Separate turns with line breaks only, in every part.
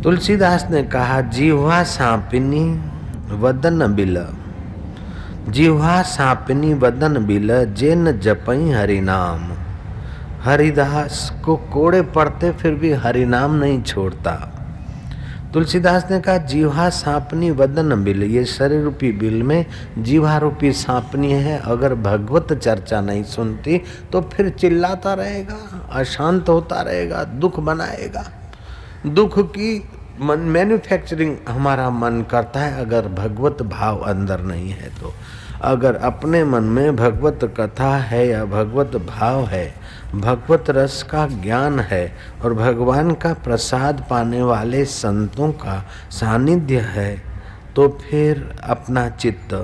तुलसीदास ने कहा, जीवा सांपिनी वदन बिल, जीवा सांपिनी वदन बिल, जेन जपई हरिनाम। हरिदास को कोड़े पड़ते फिर भी हरिनाम नहीं छोड़ता। तुलसीदास ने कहा, जीवा सांपनी वदन बिल, ये शरीर रूपी बिल में जीवा रूपी सांपनी है। अगर भगवत चर्चा नहीं सुनती तो फिर चिल्लाता रहेगा, अशांत होता रहेगा, दुख बनाएगा। दुख की मैन्युफैक्चरिंग हमारा मन करता है अगर भगवत भाव अंदर नहीं है तो। अगर अपने मन में भगवत कथा है या भगवत भाव है, भगवत रस का ज्ञान है और भगवान का प्रसाद पाने वाले संतों का सानिध्य है, तो फिर अपना चित्त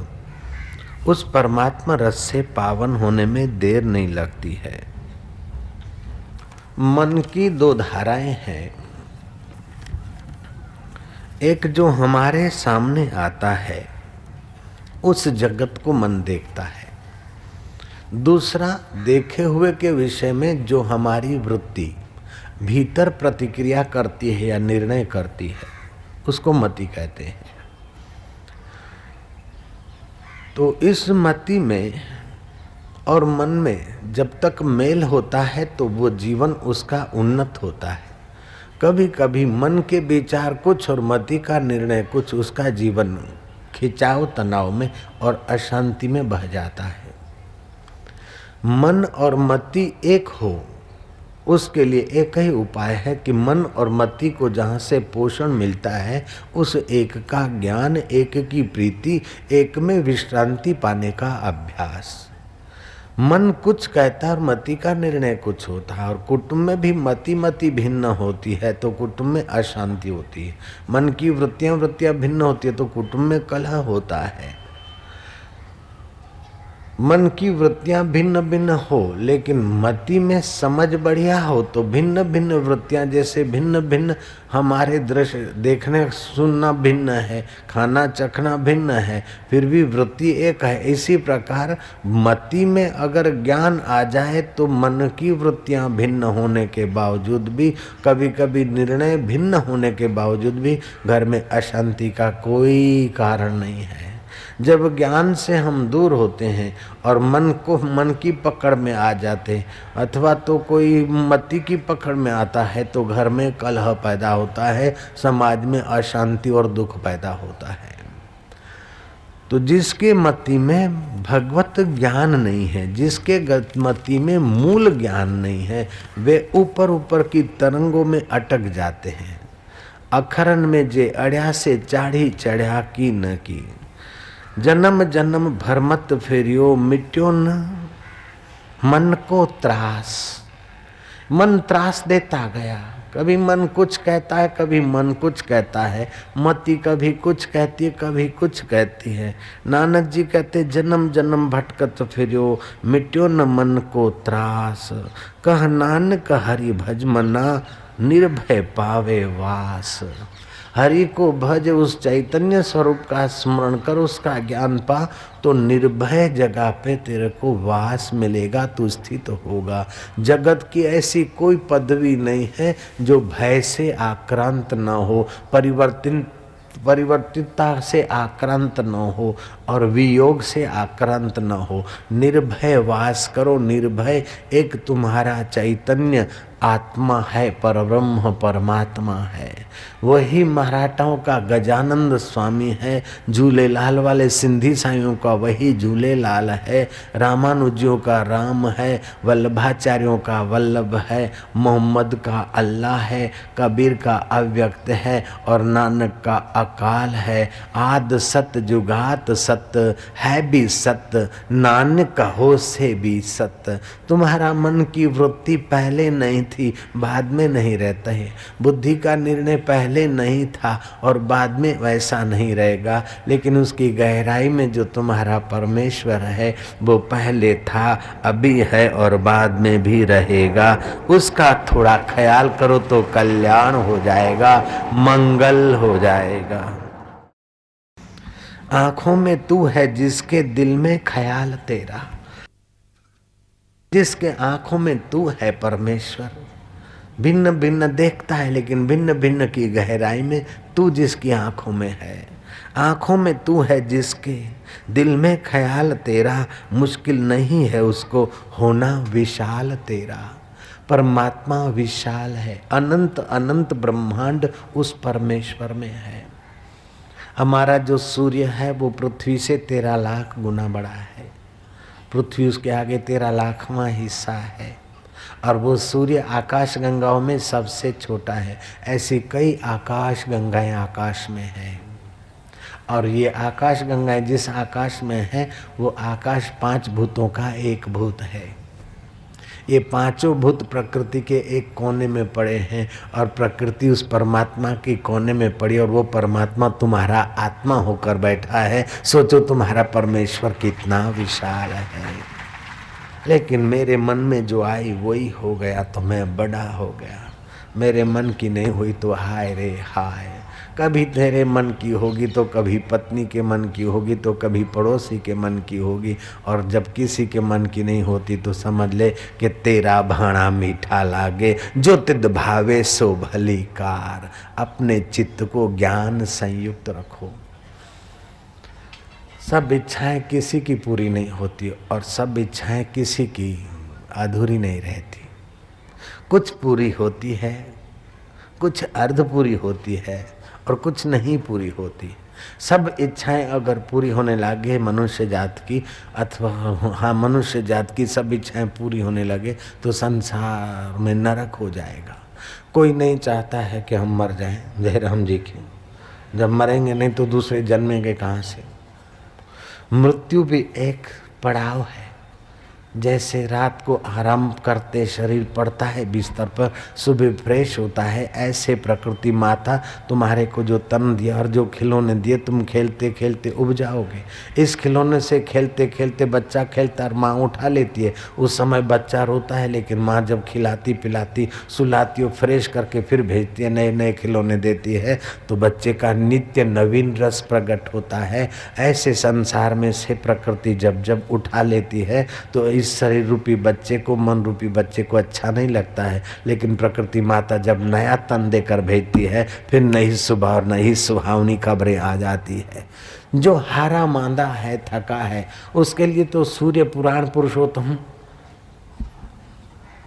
उस परमात्मा रस से पावन होने में देर नहीं लगती है। मन की दो धाराएं हैं, एक जो हमारे सामने आता है उस जगत को मन देखता है, दूसरा देखे हुए के विषय में जो हमारी वृत्ति भीतर प्रतिक्रिया करती है या निर्णय करती है उसको मति कहते हैं। तो इस मति में और मन में जब तक मेल होता है तो वो जीवन उसका उन्नत होता है। कभी कभी मन के विचार कुछ और मति का निर्णय कुछ, उसका जीवन खिंचाव तनाव में और अशांति में बह जाता है। मन और मति एक हो उसके लिए एक ही उपाय है कि मन और मति को जहाँ से पोषण मिलता है उस एक का ज्ञान, एक की प्रीति, एक में विश्रांति पाने का अभ्यास। मन कुछ कहता है और मति का निर्णय कुछ होता है। और कुटुंब में भी मति भिन्न होती है तो कुटुंब में अशांति होती है। मन की वृत्तियां भिन्न होती है तो कुटुंब में कलह होता है। मन की वृत्तियां भिन्न भिन्न हो लेकिन मति में समझ बढ़िया हो तो भिन्न भिन्न वृत्तियां, जैसे भिन्न भिन्न हमारे दृश्य देखने सुनना भिन्न है, खाना चखना भिन्न है, फिर भी वृत्ति एक है। इसी प्रकार मति में अगर ज्ञान आ जाए तो मन की वृत्तियां भिन्न होने के बावजूद भी, कभी कभी निर्णय भिन्न होने के बावजूद भी घर में अशांति का कोई कारण नहीं है। जब ज्ञान से हम दूर होते हैं और मन की पकड़ में आ जाते हैं अथवा तो कोई मति की पकड़ में आता है तो घर में कलह पैदा होता है, समाज में अशांति और दुख पैदा होता है। तो जिसके मति में भगवत ज्ञान नहीं है, जिसके मति में मूल ज्ञान नहीं है, वे ऊपर ऊपर की तरंगों में अटक जाते हैं। अखरन में जे अड़िया से चाढ़ी चढ़िया की न की, जन्म जन्म भर मत फेरियो, मिट्यो न मन को त्रास। मन त्रास देता गया, कभी मन कुछ कहता है, कभी मन कुछ कहता है, मति कभी कुछ कहती है, कभी कुछ कहती है। नानक जी कहते, जन्म जन्म भटकत फिरियो, मिट्यो न मन को त्रास। कह नानक हरि भज मना, निर्भय पावे वास। हरि को भज, उस चैतन्य स्वरूप का स्मरण कर, उसका ज्ञान पा तो निर्भय जगह पे तेरे को वास मिलेगा, तू स्थित होगा। जगत की ऐसी कोई पदवी नहीं है जो भय से आक्रांत न हो, परिवर्तितता से आक्रांत न हो और वियोग से आक्रांत न हो। निर्भय वास करो। निर्भय एक तुम्हारा चैतन्य आत्मा है, परब्रह्म परमात्मा है। वही मराठाओं का गजानंद स्वामी है, झूलेलाल वाले सिंधी साइयों का वही झूलेलाल है, रामानुजियों का राम है, वल्लभाचार्यों का वल्लभ है, मोहम्मद का अल्लाह है, कबीर का अव्यक्त है और नानक का अकाल है। आद सत जुगात सत्य है भी सत्य, नानक हो से भी सत्य। तुम्हारा मन की वृत्ति पहले नहीं थी, बाद में नहीं रहता है। बुद्धि का निर्णय पहले नहीं था और बाद में वैसा नहीं रहेगा, लेकिन उसकी गहराई में जो तुम्हारा परमेश्वर है वो पहले था, अभी है और बाद में भी रहेगा। उसका थोड़ा ख्याल करो तो कल्याण हो जाएगा, मंगल हो जाएगा। आंखों में तू है जिसके दिल में ख्याल तेरा, जिसके आंखों में तू है परमेश्वर, भिन्न भिन्न देखता है, लेकिन भिन्न भिन्न की गहराई में तू जिसकी आंखों में है, आंखों में तू है जिसके, दिल में ख्याल तेरा, मुश्किल नहीं है उसको होना विशाल तेरा। परमात्मा विशाल है, अनंत अनंत ब्रह्मांड उस परमेश्वर में है। हमारा जो सूर्य है वो पृथ्वी से 13 लाख गुना बड़ा है, पृथ्वी उसके आगे 13 लाखवां हिस्सा है, और वो सूर्य आकाश गंगाओं में सबसे छोटा है। ऐसी कई आकाश गंगाएं आकाश में हैं, और ये आकाश गंगाएं जिस आकाश में है वो आकाश 5 भूतों का एक भूत है। ये 5 भूत प्रकृति के एक कोने में पड़े हैं, और प्रकृति उस परमात्मा के कोने में पड़ी, और वो परमात्मा तुम्हारा आत्मा होकर बैठा है। सोचो तुम्हारा परमेश्वर कितना विशाल है। लेकिन मेरे मन में जो आई वही हो गया, तो मैं बड़ा हो गया। मेरे मन की नहीं हुई तो हाय रे हाय। कभी तेरे मन की होगी तो कभी पत्नी के मन की होगी तो कभी पड़ोसी के मन की होगी, और जब किसी के मन की नहीं होती तो समझ ले कि तेरा भाणा मीठा लागे, जो तिद भावे सो भली कार। अपने चित्त को ज्ञान संयुक्त रखो। सब इच्छाएं किसी की पूरी नहीं होती, और सब इच्छाएं किसी की अधूरी नहीं रहती। कुछ पूरी होती है, कुछ अर्ध पूरी होती है, और कुछ नहीं पूरी होती। सब इच्छाएं अगर पूरी होने लगे मनुष्य जात की, अथवा मनुष्य जात की सब इच्छाएं पूरी होने लगे तो संसार में नरक हो जाएगा। कोई नहीं चाहता है कि हम मर जाएं, जयराम जी की। जब मरेंगे नहीं तो दूसरे जन्मेंगे कहाँ से। मृत्यु भी एक पड़ाव है। जैसे रात को आराम करते शरीर पड़ता है बिस्तर पर, सुबह फ्रेश होता है, ऐसे प्रकृति माता तुम्हारे को जो तन दिया और जो खिलौने दिए, तुम खेलते खेलते उब जाओगे। इस खिलौने से खेलते खेलते बच्चा खेलता और माँ उठा लेती है। उस समय बच्चा रोता है, लेकिन माँ जब खिलाती पिलाती सुलाती और फ्रेश करके फिर भेजती है, नए नए खिलौने देती है, तो बच्चे का नित्य नवीन रस प्रकट होता है। ऐसे संसार में से प्रकृति जब जब उठा लेती है तो इस शरीर रूपी बच्चे को, मन रूपी बच्चे को अच्छा नहीं लगता है, लेकिन प्रकृति माता जब नया तन देकर भेजती है, फिर नई सुबह और नई सुहावनी खबरें आ जाती है। जो हारा मांदा है, थका है, उसके लिए तो सूर्य पुराण पुरुषोत्तम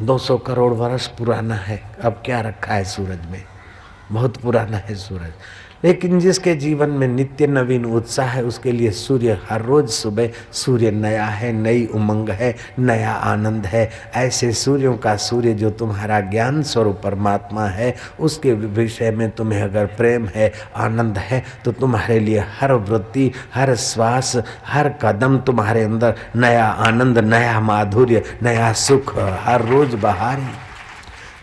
200 करोड़ वर्ष पुराना है। अब क्या रखा है सूरज में, बहुत पुराना है सूरज। लेकिन जिसके जीवन में नित्य नवीन उत्साह है, उसके लिए सूर्य हर रोज सुबह सूर्य नया है, नई उमंग है, नया आनंद है। ऐसे सूर्यों का सूर्य जो तुम्हारा ज्ञान स्वरूप परमात्मा है, उसके विषय में तुम्हें अगर प्रेम है, आनंद है, तो तुम्हारे लिए हर वृत्ति, हर श्वास, हर कदम तुम्हारे अंदर नया आनंद, नया माधुर्य, नया सुख हर रोज बहारी।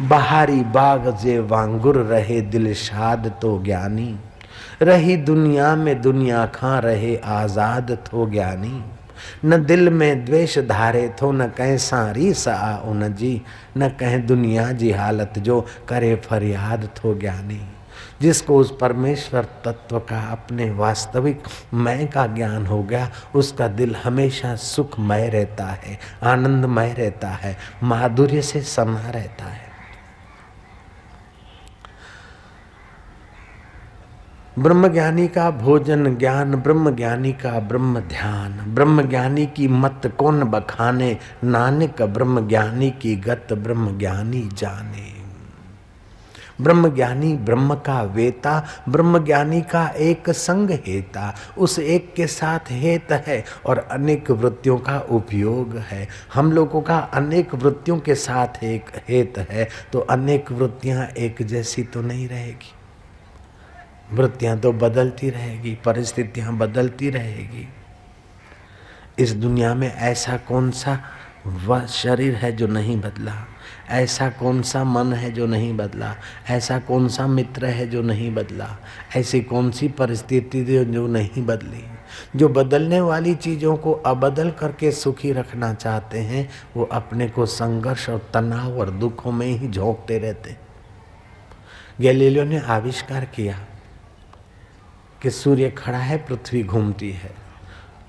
बहारी बाग जे वांगुर रहे दिल शाद तो ज्ञानी, रही दुनिया में दुनिया खां रहे आजाद तो ज्ञानी। न दिल में द्वेष धारे थो न कह सारी सा उन जी, न कह दुनिया जी हालत जो करे फरियाद तो ज्ञानी। जिसको उस परमेश्वर तत्व का, अपने वास्तविक मैं का ज्ञान हो गया, उसका दिल हमेशा सुखमय रहता है, आनंदमय रहता है, माधुर्य से समा रहता है। ब्रह्मज्ञानी का भोजन ज्ञान, ब्रह्मज्ञानी का ब्रह्म ध्यान, ब्रह्मज्ञानी की मत कौन बखाने, नानक ब्रह्मज्ञानी की गत ब्रह्मज्ञानी जाने। ब्रह्मज्ञानी ब्रह्म का वेता, ब्रह्मज्ञानी का एक संग हेता। उस एक के साथ हेत है और अनेक वृत्तियों का उपयोग है। हम लोगों का अनेक वृत्तियों के साथ एक हेत है, तो अनेक वृत्तियां एक जैसी तो नहीं रहेगी। वृत्तियां तो बदलती रहेगी, परिस्थितियां बदलती रहेगी। इस दुनिया में ऐसा कौन सा वह शरीर है जो नहीं बदला, ऐसा कौन सा मन है जो नहीं बदला, ऐसा कौन सा मित्र है जो नहीं बदला, ऐसी कौन सी परिस्थिति जो नहीं बदली। जो बदलने वाली चीज़ों को अबदल करके सुखी रखना चाहते हैं, वो अपने को संघर्ष और तनाव और दुखों में ही झोंकते रहते। गैलीलियो ने आविष्कार किया कि सूर्य खड़ा है, पृथ्वी घूमती है।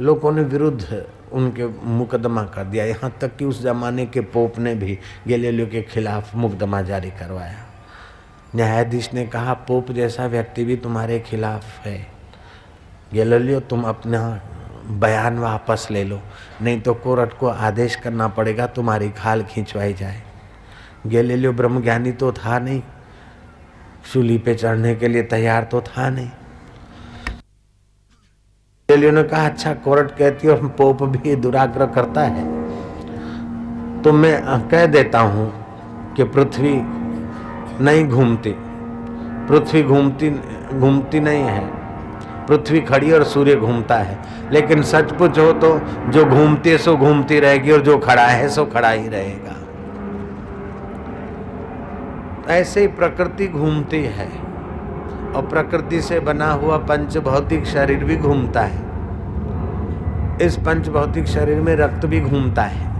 लोगों ने विरुद्ध उनके मुकदमा कर दिया। यहाँ तक कि उस जमाने के पोप ने भी गैलीलियो के खिलाफ मुकदमा जारी करवाया। न्यायाधीश ने कहा पोप जैसा व्यक्ति भी तुम्हारे खिलाफ है, गैलीलियो तुम अपना बयान वापस ले लो, नहीं तो कोर्ट को आदेश करना पड़ेगा तुम्हारी खाल खींचवाई जाए। गैलीलियो ब्रह्मज्ञानी तो था नहीं, सूली पे चढ़ने के लिए तैयार तो था नहीं। गैलीलियो ने कहा अच्छा कोर्ट कहती है और पोप भी दुराग्रह करता है तो मैं कह देता हूं कि पृथ्वी नहीं घूमती, पृथ्वी घूमती नहीं है, पृथ्वी खड़ी और सूर्य घूमता है। लेकिन सच पूछो तो जो घूमती है सो घूमती रहेगी और जो खड़ा है सो खड़ा ही रहेगा। ऐसे ही प्रकृति घूमती है और प्रकृति से बना हुआ पंच भौतिक शरीर भी घूमता है। इस पंच भौतिक शरीर में रक्त भी घूमता है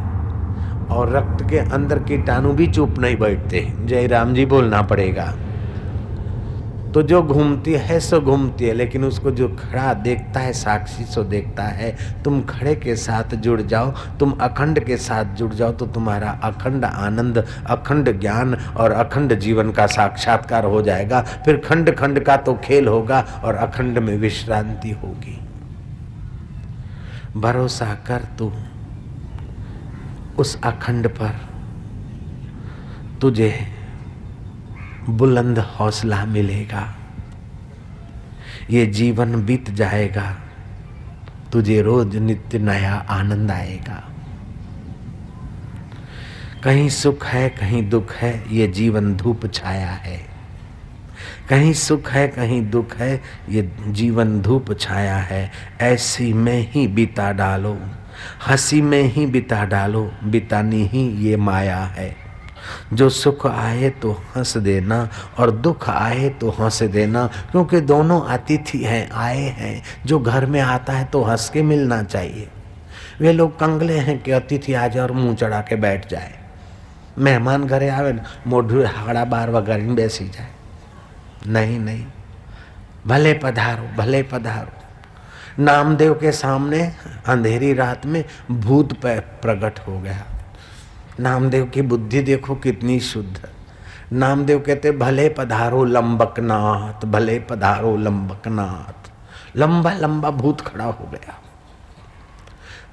और रक्त के अंदर कीटाणु भी चुप नहीं बैठते। जय राम जी बोलना पड़ेगा। तो जो घूमती है सो घूमती है, लेकिन उसको जो खड़ा देखता है, साक्षी सो देखता है। तुम खड़े के साथ जुड़ जाओ, तुम अखंड के साथ जुड़ जाओ तो तुम्हारा अखंड आनंद, अखंड ज्ञान और अखंड जीवन का साक्षात्कार हो जाएगा। फिर खंड खंड का तो खेल होगा और अखंड में विश्रांति होगी। भरोसा कर तू उस अखंड पर, तुझे बुलंद हौसला मिलेगा। ये जीवन बीत जाएगा, तुझे रोज नित्य नया आनंद आएगा। कहीं सुख है कहीं दुख है, ये जीवन धूप छाया है। कहीं सुख है कहीं दुख है, ये जीवन धूप छाया है। ऐसी में ही बिता डालो, हंसी में ही बिता डालो, बितानी ही ये माया है। जो सुख आए तो हंस देना और दुख आए तो हंस देना, क्योंकि दोनों अतिथि हैं, आए हैं। जो घर में आता है तो हंस के मिलना चाहिए। वे लोग कंगले हैं कि अतिथि आ जाए और मुंह चढ़ा के बैठ जाए। मेहमान घरे आवे मोढू हाड़ा बार वगैरह बेसी जाए। नहीं नहीं, भले पधारो भले पधारो। नामदेव के सामने अंधेरी रात में भूत प्रकट हो गया। नामदेव की बुद्धि देखो कितनी शुद्ध। नामदेव कहते भले पधारो लंबकनाथ, भले पधारो लंबकनाथ। लंबा लंबा भूत खड़ा हो गया।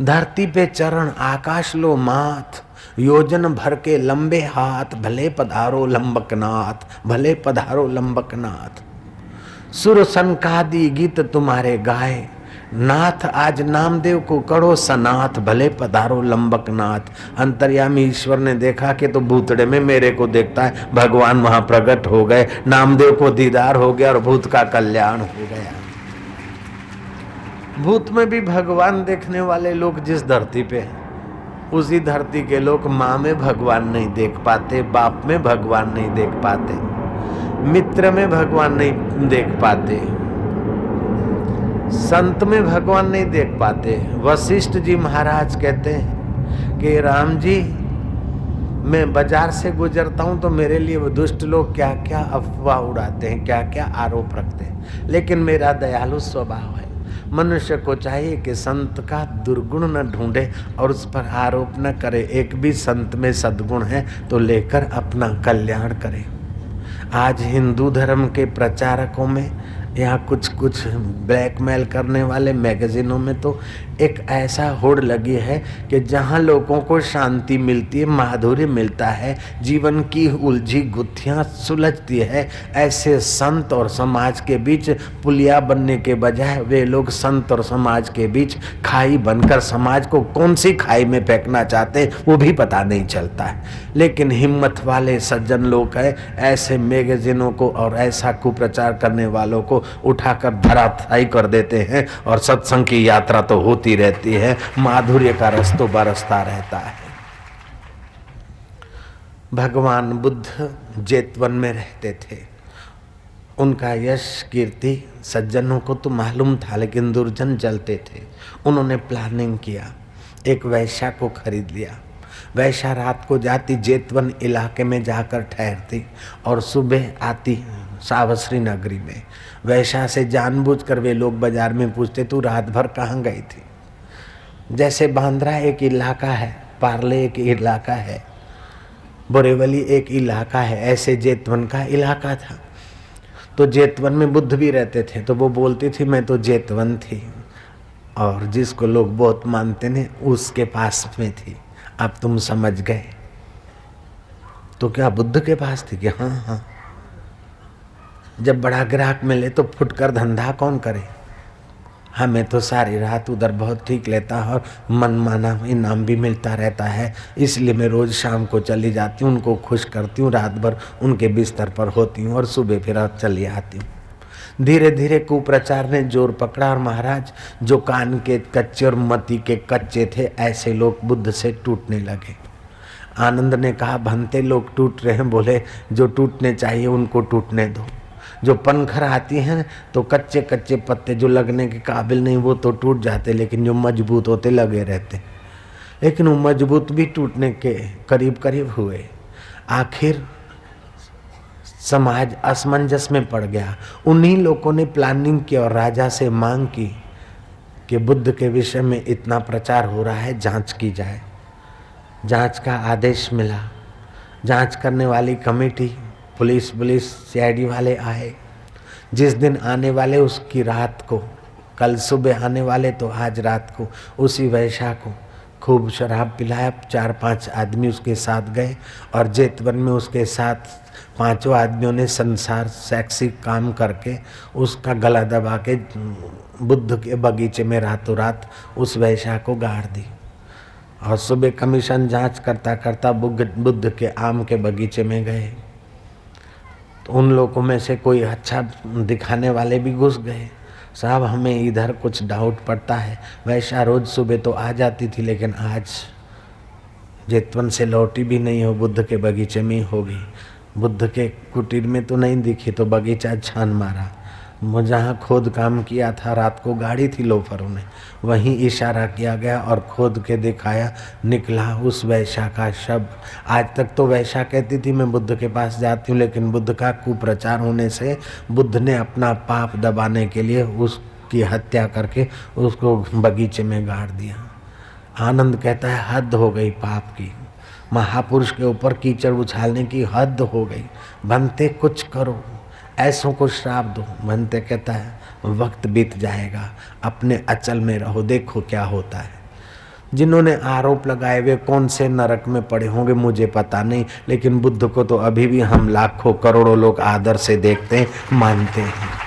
धरती पे चरण आकाश लो माथ, योजन भर के लंबे हाथ, भले पधारो लंबकनाथ, भले पधारो लंबकनाथ। सुर सनकादि गीत तुम्हारे गाए, नाथ आज नामदेव को करो सनाथ, भले पधारो लंबकनाथ। अंतर्यामी ईश्वर ने देखा कि तो भूतड़े में मेरे को देखता है, भगवान वहां प्रकट हो गए। नामदेव को दीदार हो गया और भूत का कल्याण हो गया। भूत में भी भगवान देखने वाले लोग जिस धरती पे हैं, उसी धरती के लोग माँ में भगवान नहीं देख पाते, बाप में भगवान नहीं देख पाते, मित्र में भगवान नहीं देख पाते, संत में भगवान नहीं देख पाते। वशिष्ठ जी महाराज कहते हैं कि राम जी, मैं बाजार से गुजरता हूं तो मेरे लिए वो दुष्ट लोग क्या क्या अफवाह उड़ाते हैं, क्या क्या आरोप रखते हैं, लेकिन मेरा दयालु स्वभाव है। मनुष्य को चाहिए कि संत का दुर्गुण न ढूंढे और उस पर आरोप न करे। एक भी संत में सद्गुण है तो लेकर अपना कल्याण करे। आज हिंदू धर्म के प्रचारकों में या कुछ ब्लैकमेल करने वाले मैगजीनों में तो एक ऐसा होड़ लगी है कि जहां लोगों को शांति मिलती है, माधुर्य मिलता है, जीवन की उलझी गुत्थियां सुलझती है, ऐसे संत और समाज के बीच पुलिया बनने के बजाय वे लोग संत और समाज के बीच खाई बनकर समाज को कौन सी खाई में फेंकना चाहते हैं वो भी पता नहीं चलता है। लेकिन हिम्मत वाले सज्जन लोग हैं, ऐसे मैगजीनों को और ऐसा कुप्रचार करने वालों को उठाकर धराशायी कर देते हैं और सत्संग की यात्रा तो होती रहती है, माधुर्य का रस तो बरसता रहता है। भगवान बुद्ध जेतवन में रहते थे, उनका यश कीर्ति सज्जनों को तो मालूम था, लेकिन दुर्जन जलते थे। उन्होंने प्लानिंग किया, एक वैश्या को खरीद लिया। वैश्या रात को जाती जेतवन इलाके में जाकर ठहरती और सुबह आती सावश्री नगरी में। वैश्या से जानबूझकर वे लोग बाजार में पूछते, तू रात भर कहाँ गई थी? जैसे बांद्रा एक इलाका है, पार्ले एक इलाका है, बोरेवली एक इलाका है, ऐसे जेतवन का इलाका था। तो जेतवन में बुद्ध भी रहते थे। तो वो बोलती थी मैं तो जेतवन थी, और जिसको लोग बहुत मानते ने उसके पास में थी। अब तुम समझ गए। तो क्या बुद्ध के पास थी? कि हाँ हाँ, जब बड़ा ग्राहक मिले तो फुटकर धंधा कौन करे। हमें तो सारी रात उधर बहुत ठीक लेता है और मनमाना इनाम भी मिलता रहता है, इसलिए मैं रोज शाम को चली जाती हूँ, उनको खुश करती हूँ, रात भर उनके बिस्तर पर होती हूँ और सुबह फिर चली आती हूँ। धीरे धीरे कुप्रचार ने जोर पकड़ा और महाराज जो कान के कच्चे और मति के कच्चे थे ऐसे लोग बुद्ध से टूटने लगे। आनंद ने कहा भंते लोग टूट रहे हैं। बोले जो टूटने चाहिए उनको टूटने दो। जो पनखर आती हैं तो कच्चे कच्चे पत्ते जो लगने के काबिल नहीं वो तो टूट जाते, लेकिन जो मजबूत होते लगे रहते। लेकिन वो मजबूत भी टूटने के करीब करीब हुए। आखिर समाज असमंजस में पड़ गया। उन्हीं लोगों ने प्लानिंग की और राजा से मांग की कि बुद्ध के विषय में इतना प्रचार हो रहा है, जांच की जाए। जांच का आदेश मिला। जांच करने वाली कमेटी पुलिस सीआईडी वाले आए। जिस दिन आने वाले उसकी रात को, कल सुबह आने वाले तो आज रात को उसी वैश्या को खूब शराब पिलाया। 4-5 आदमी उसके साथ गए और जेतवन में उसके साथ 5 आदमियों ने संसार सेक्सी काम करके उसका गला दबा के बुद्ध के बगीचे में रातों रात उस वैश्या को गाड़ दी। और सुबह कमीशन जांच करता करता बुद्ध के आम के बगीचे में गए तो उन लोगों में से कोई अच्छा दिखाने वाले भी घुस गए। साहब हमें इधर कुछ डाउट पड़ता है। वैश्या रोज सुबह तो आ जाती थी, लेकिन आज जेतवन से लौटी भी नहीं हो, बुद्ध के बगीचे में ही होगी। बुद्ध के कुटीर में तो नहीं दिखी, तो बगीचा छान मारा। वो जहाँ खोद काम किया था, रात को गाड़ी थी लोफरों ने, वहीं इशारा किया गया और खोद के दिखाया, निकला उस वैश्या का शव। आज तक तो वैश्या कहती थी मैं बुद्ध के पास जाती हूँ, लेकिन बुद्ध का कुप्रचार होने से बुद्ध ने अपना पाप दबाने के लिए उसकी हत्या करके उसको बगीचे में गाड़ दिया। आनंद कहता है हद हो गई पाप की, महापुरुष के ऊपर कीचड़ उछालने की हद हो गई। बनते कुछ करो, ऐसों को श्राप दो। बनते कहता है वक्त बीत जाएगा, अपने अचल में रहो, देखो क्या होता है। जिन्होंने आरोप लगाए वे कौन से नरक में पड़े होंगे मुझे पता नहीं, लेकिन बुद्ध को तो अभी भी हम लाखों करोड़ों लोग आदर से देखते हैं, मानते हैं।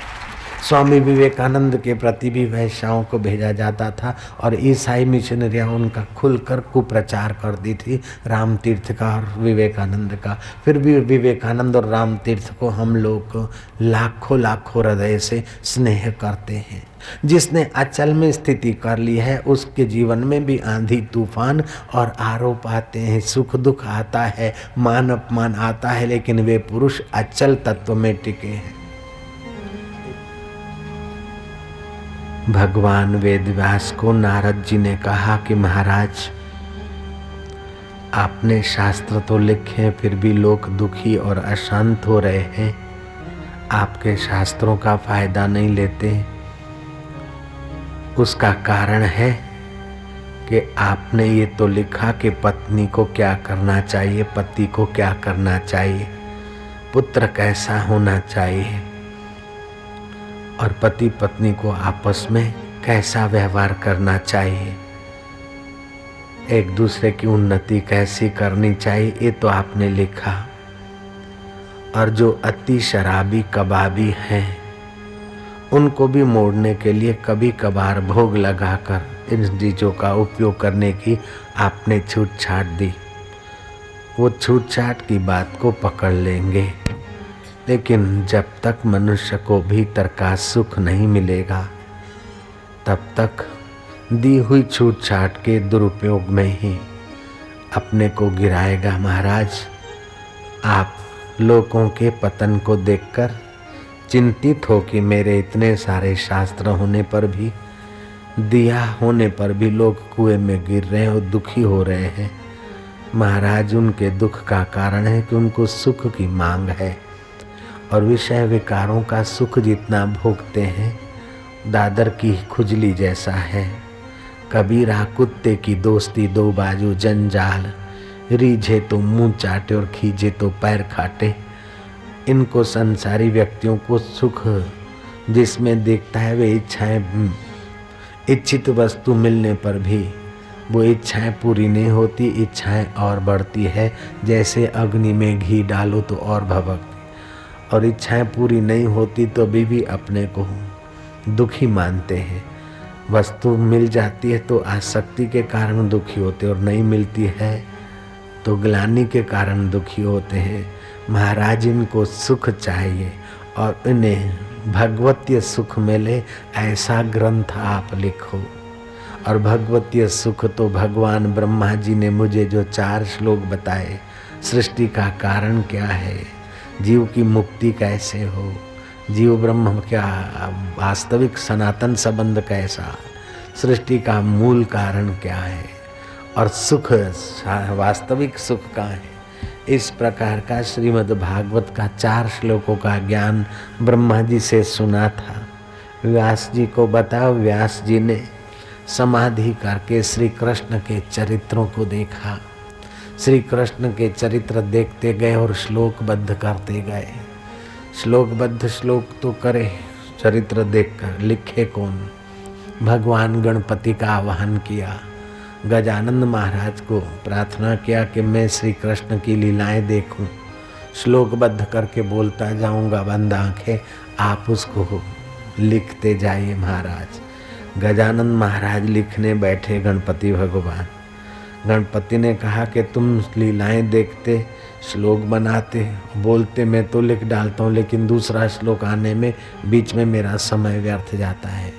स्वामी विवेकानंद के प्रति भी वैश्याओं को भेजा जाता था और ईसाई मिशनरियाँ उनका खुलकर कुप्रचार कर दी थी, राम तीर्थ का और विवेकानंद का। फिर भी विवेकानंद और राम तीर्थ को हम लोग लाखों लाखों हृदय से स्नेह करते हैं। जिसने अचल में स्थिति कर ली है उसके जीवन में भी आंधी तूफान और आरोप आते हैं, सुख दुख आता है, मान अपमान आता है, लेकिन वे पुरुष अचल तत्व में टिके हैं। भगवान वेदव्यास को नारद जी ने कहा कि महाराज आपने शास्त्र तो लिखे फिर भी लोग दुखी और अशांत हो रहे हैं, आपके शास्त्रों का फायदा नहीं लेते। उसका कारण है कि आपने ये तो लिखा कि पत्नी को क्या करना चाहिए, पति को क्या करना चाहिए, पुत्र कैसा होना चाहिए और पति पत्नी को आपस में कैसा व्यवहार करना चाहिए, एक दूसरे की उन्नति कैसी करनी चाहिए, ये तो आपने लिखा। और जो अति शराबी कबाबी हैं उनको भी मोड़ने के लिए कभी कभार भोग लगाकर इन चीज़ों का उपयोग करने की आपने छूट छाट दी। वो छूट छाट की बात को पकड़ लेंगे, लेकिन जब तक मनुष्य को भीतर का सुख नहीं मिलेगा तब तक दी हुई छूट छाट के दुरुपयोग में ही अपने को गिराएगा। महाराज आप लोगों के पतन को देखकर चिंतित हो कि मेरे इतने सारे शास्त्र होने पर भी, दिया होने पर भी लोग कुएं में गिर रहे हैं और दुखी हो रहे हैं। महाराज उनके दुख का कारण है कि उनको सुख की मांग है और विषय विकारों का सुख जितना भोगते हैं दादर की खुजली जैसा है। कबीरा कुत्ते की दोस्ती दो बाजू जंजाल, रीझे तो मुंह चाटे और खींचे तो पैर खाटे। इनको संसारी व्यक्तियों को सुख जिसमें देखता है वे इच्छाएं, इच्छित वस्तु मिलने पर भी वो इच्छाएं पूरी नहीं होती, इच्छाएं और बढ़ती है। जैसे अग्नि में घी डालो तो और भभकती, और इच्छाएं पूरी नहीं होती तो भी अपने को दुखी मानते हैं। वस्तु मिल जाती है तो आसक्ति के कारण दुखी होते, और नहीं मिलती है तो ग्लानि के कारण दुखी होते हैं। महाराज इनको सुख चाहिए और इन्हें भगवतीय सुख मिले, ऐसा ग्रंथ आप लिखो। और भगवतीय सुख तो भगवान ब्रह्मा जी ने मुझे जो 4 श्लोक बताए, सृष्टि का कारण क्या है, जीव की मुक्ति कैसे हो, जीव ब्रह्म क्या वास्तविक सनातन संबंध कैसा, सृष्टि का मूल कारण क्या है, और सुख वास्तविक सुख का है, इस प्रकार का श्रीमद् भागवत का 4 श्लोकों का ज्ञान ब्रह्मा जी से सुना था। व्यास जी को बताओ, व्यास जी ने समाधि करके श्री कृष्ण के चरित्रों को देखा। श्री कृष्ण के चरित्र देखते गए और श्लोकबद्ध करते गए। श्लोकबद्ध श्लोक तो करे, चरित्र देखकर लिखे कौन। भगवान गणपति का आवाहन किया, गजानंद महाराज को प्रार्थना किया कि मैं श्री कृष्ण की लीलाएं देखूं, श्लोकबद्ध करके बोलता जाऊंगा, बंद आंखें, आप उसको लिखते जाइए महाराज। गजानंद महाराज लिखने बैठे गणपति भगवान। गणपति ने कहा कि तुम लीलाएं देखते, श्लोक बनाते, बोलते, मैं तो लिख डालता हूँ, लेकिन दूसरा श्लोक आने में बीच में मेरा समय व्यर्थ जाता है।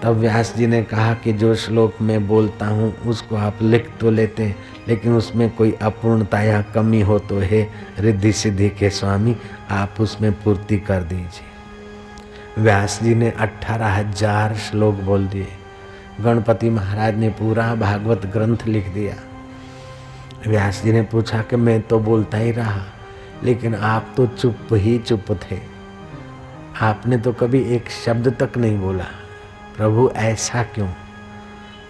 तब व्यास जी ने कहा कि जो श्लोक मैं बोलता हूँ उसको आप लिख तो लेते, लेकिन उसमें कोई अपूर्णता या कमी हो तो हे रिद्धि सिद्धि के स्वामी आप उसमें पूर्ति कर दीजिए। व्यास जी ने 18,000 श्लोक बोल दिए। गणपति महाराज ने पूरा भागवत ग्रंथ लिख दिया। व्यास जी ने पूछा कि मैं तो बोलता ही रहा, लेकिन आप तो चुप ही चुप थे, आपने तो कभी एक शब्द तक नहीं बोला, प्रभु ऐसा क्यों?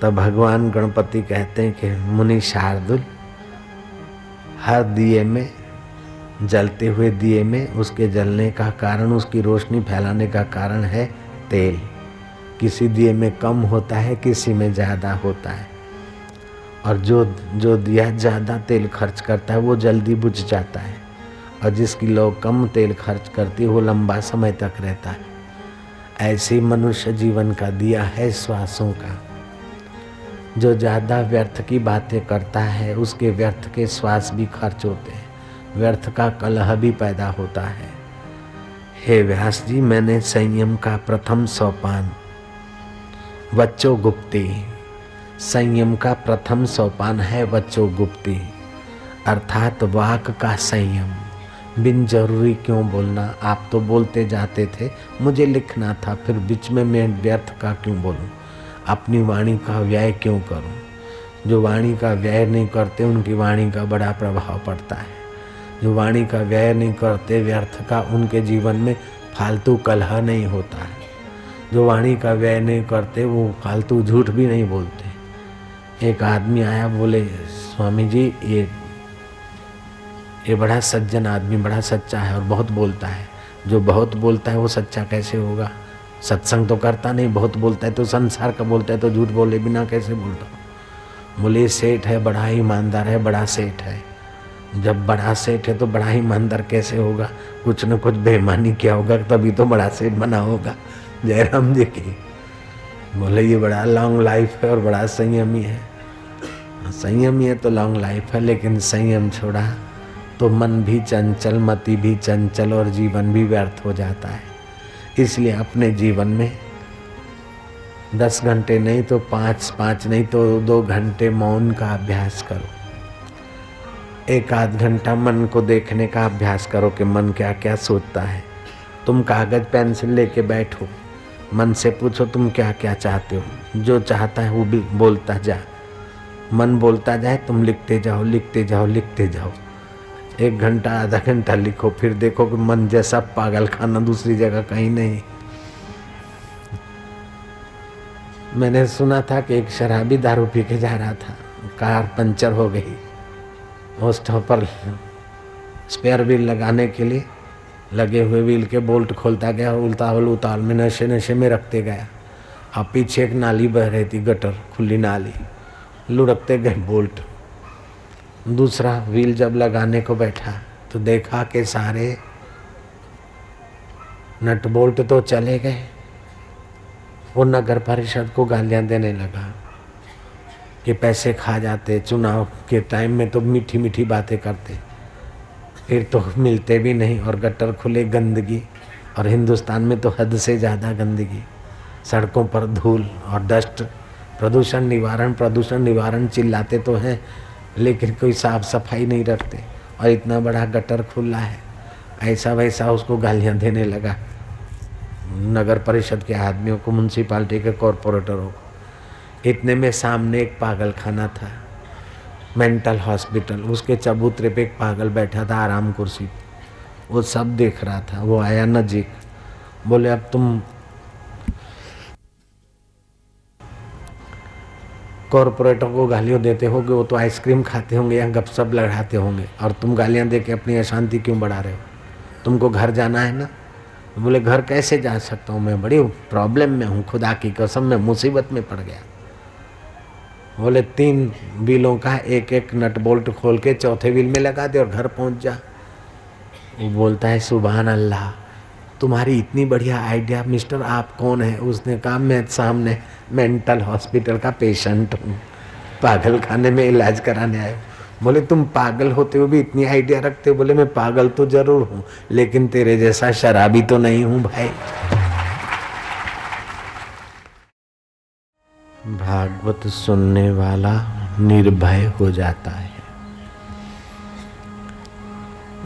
तब भगवान गणपति कहते हैं कि मुनि शार्दुल, हर दिए में, जलते हुए दिए में उसके जलने का कारण, उसकी रोशनी फैलाने का कारण है तेल। किसी दिए में कम होता है, किसी में ज़्यादा होता है, और जो दिया ज़्यादा तेल खर्च करता है वो जल्दी बुझ जाता है, और जिसकी लोग कम तेल खर्च करती है वो लंबा समय तक रहता है। ऐसे मनुष्य जीवन का दिया है श्वासों का। जो ज़्यादा व्यर्थ की बातें करता है उसके व्यर्थ के श्वास भी खर्च होते हैं, व्यर्थ का कलह भी पैदा होता है। हे व्यास जी, मैंने संयम का प्रथम सोपान वच्चो गुप्ती, संयम का प्रथम सोपान है वच्चो गुप्ती, अर्थात वाक का संयम। बिन जरूरी क्यों बोलना, आप तो बोलते जाते थे, मुझे लिखना था, फिर बीच में मैं व्यर्थ का क्यों बोलूं, अपनी वाणी का व्यय क्यों करूं। जो वाणी का व्यय नहीं करते उनकी वाणी का बड़ा प्रभाव पड़ता है। जो वाणी का व्यय नहीं करते, व्यर्थ का, उनके जीवन में फालतू कलह नहीं होता है। जो वाणी का व्यय नहीं करते वो फालतू झूठ भी नहीं बोलते। एक आदमी आया, बोले स्वामी जी ये बड़ा सज्जन आदमी, बड़ा सच्चा है और बहुत बोलता है। जो बहुत बोलता है वो सच्चा कैसे होगा? सत्संग तो करता नहीं, बहुत बोलता है तो संसार का बोलता है, तो झूठ बोले बिना कैसे बोलता? बोले सेठ है, बड़ा ही ईमानदार है, बड़ा सेठ है। जब बड़ा सेठ है तो बड़ा ही ईमानदार कैसे होगा? कुछ न कुछ बेईमानी किया होगा, तभी तो बड़ा सेठ बना होगा। जयराम जी की बोले ये बड़ा लॉन्ग लाइफ है और बड़ा संयमी है। संयमी है तो लॉन्ग लाइफ है, लेकिन संयम छोड़ा तो मन भी चंचल, मति भी चंचल और जीवन भी व्यर्थ हो जाता है। इसलिए अपने जीवन में 10 घंटे नहीं तो 5 नहीं तो 2 घंटे मौन का अभ्यास करो। 1 आध घंटा मन को देखने का अभ्यास करो कि मन क्या क्या सोचता है। तुम कागज पेंसिल लेके बैठो, मन से पूछो तुम क्या क्या चाहते हो, जो चाहता है वो भी बोलता जा। मन बोलता जाए, तुम लिखते जाओ, लिखते जाओ, लिखते जाओ। 1 घंटा आधा घंटा लिखो, फिर देखो कि मन जैसा पागल खाना दूसरी जगह कहीं नहीं। मैंने सुना था कि एक शराबी दारू पी के जा रहा था, कार पंचर हो गई, वो स्टॉप पर स्पेयर व्हील लगाने के लिए लगे हुए व्हील के बोल्ट खोलता गया, उतावल उतावल में नशे में रखते गया। अब पीछे एक नाली बह रही थी, गटर, खुली नाली, लुढ़कते गए बोल्ट। दूसरा व्हील जब लगाने को बैठा तो देखा कि सारे नट बोल्ट तो चले गए। वो नगर परिषद को गालियां देने लगा कि पैसे खा जाते, चुनाव के टाइम में तो मीठी मीठी बातें करते, फिर तो मिलते भी नहीं, और गटर खुले, गंदगी, और हिंदुस्तान में तो हद से ज़्यादा गंदगी, सड़कों पर धूल और डस्ट, प्रदूषण निवारण चिल्लाते तो हैं लेकिन कोई साफ सफाई नहीं रखते, और इतना बड़ा गटर खुला है। ऐसा वैसा उसको गालियां देने लगा, नगर परिषद के आदमियों को, म्यूनसिपालिटी के कॉरपोरेटरों को। इतने में सामने एक पागल खाना था, मेंटल हॉस्पिटल, उसके चबूतरे पे एक पागल बैठा था आराम कुर्सी पे, वो सब देख रहा था। वो आया नजीक, बोले अब तुम कॉरपोरेटर को गालियां देते होगे, वो तो आइसक्रीम खाते होंगे या गपशप लड़ाते होंगे, और तुम गालियां दे के अपनी अशांति क्यों बढ़ा रहे हो? तुमको घर जाना है ना? बोले घर कैसे जा सकता हूँ, मैं बड़ी प्रॉब्लम में हूँ, खुदा की कसम मैं मुसीबत में पड़ गया। बोले 3 व्हीलों का एक एक नट बोल्ट खोल के चौथे व्हील में लगा दे और घर पहुँच जा। वो बोलता है सुभान अल्लाह, तुम्हारी इतनी बढ़िया आइडिया, मिस्टर आप कौन है? उसने कहा मैं सामने मेंटल हॉस्पिटल का पेशेंट हूँ, पागल खाने में इलाज कराने आया। बोले तुम पागल होते हुए भी इतनी आइडिया रखते हो? बोले मैं पागल तो जरूर हूँ लेकिन तेरे जैसा शराबी तो नहीं हूँ भाई। भागवत सुनने वाला निर्भय हो जाता है,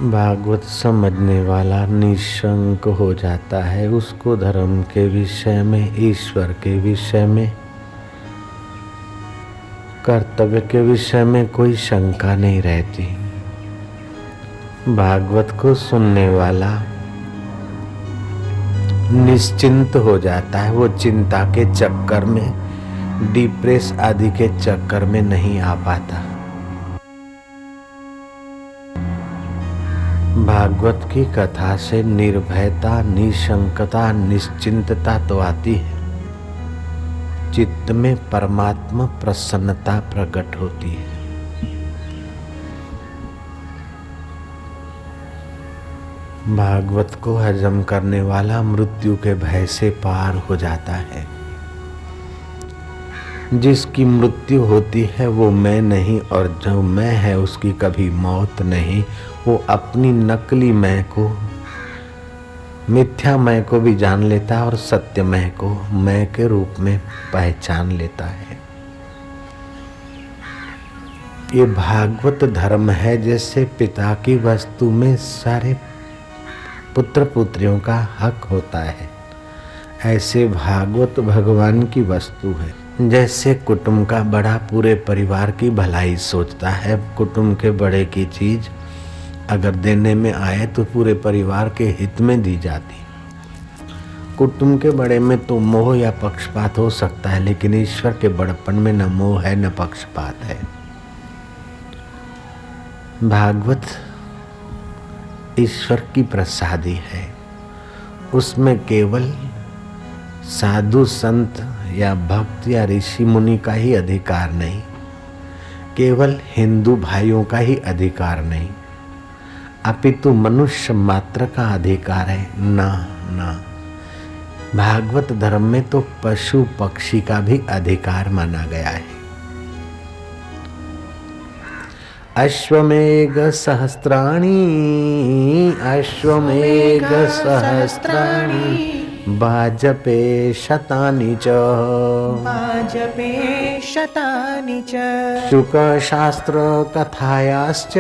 भागवत समझने वाला निशंक हो जाता है। उसको धर्म के विषय में, ईश्वर के विषय में, कर्तव्य के विषय में कोई शंका नहीं रहती। भागवत को सुनने वाला निश्चिंत हो जाता है, वो चिंता के चक्कर में, डिप्रेस आदि के चक्कर में नहीं आ पाता। भागवत की कथा से निर्भयता, निशंकता, निश्चिंतता तो आती है, चित्त में परमात्मा प्रसन्नता प्रकट होती है। भागवत को हजम करने वाला मृत्यु के भय से पार हो जाता है। जिसकी मृत्यु होती है वो मैं नहीं, और जो मैं है उसकी कभी मौत नहीं। वो अपनी नकली मैं को, मिथ्या मैं को भी जान लेता है और सत्य मैं को मैं के रूप में पहचान लेता है। ये भागवत धर्म है। जैसे पिता की वस्तु में सारे पुत्र पुत्रियों का हक होता है, ऐसे भागवत भगवान की वस्तु है। जैसे कुटुंब का बड़ा पूरे परिवार की भलाई सोचता है, कुटुंब के बड़े की चीज अगर देने में आए तो पूरे परिवार के हित में दी जाती। कुटुंब के बड़े में तो मोह या पक्षपात हो सकता है, लेकिन ईश्वर के बड़पन में न मोह है न पक्षपात है। भागवत ईश्वर की प्रसादी है, उसमें केवल साधु संत या भक्त या ऋषि मुनि का ही अधिकार नहीं, केवल हिंदू भाइयों का ही अधिकार नहीं, अपितु मनुष्य मात्र का अधिकार है। ना ना, भागवत धर्म में तो पशु पक्षी का भी अधिकार माना गया है। अश्वमेघ सहस्त्राणि, अश्वमेघ सहस्त्राणि, भाजपे शतानि च,
भाजपे शतानि च,
शुकशास्त्र कथायाश्च,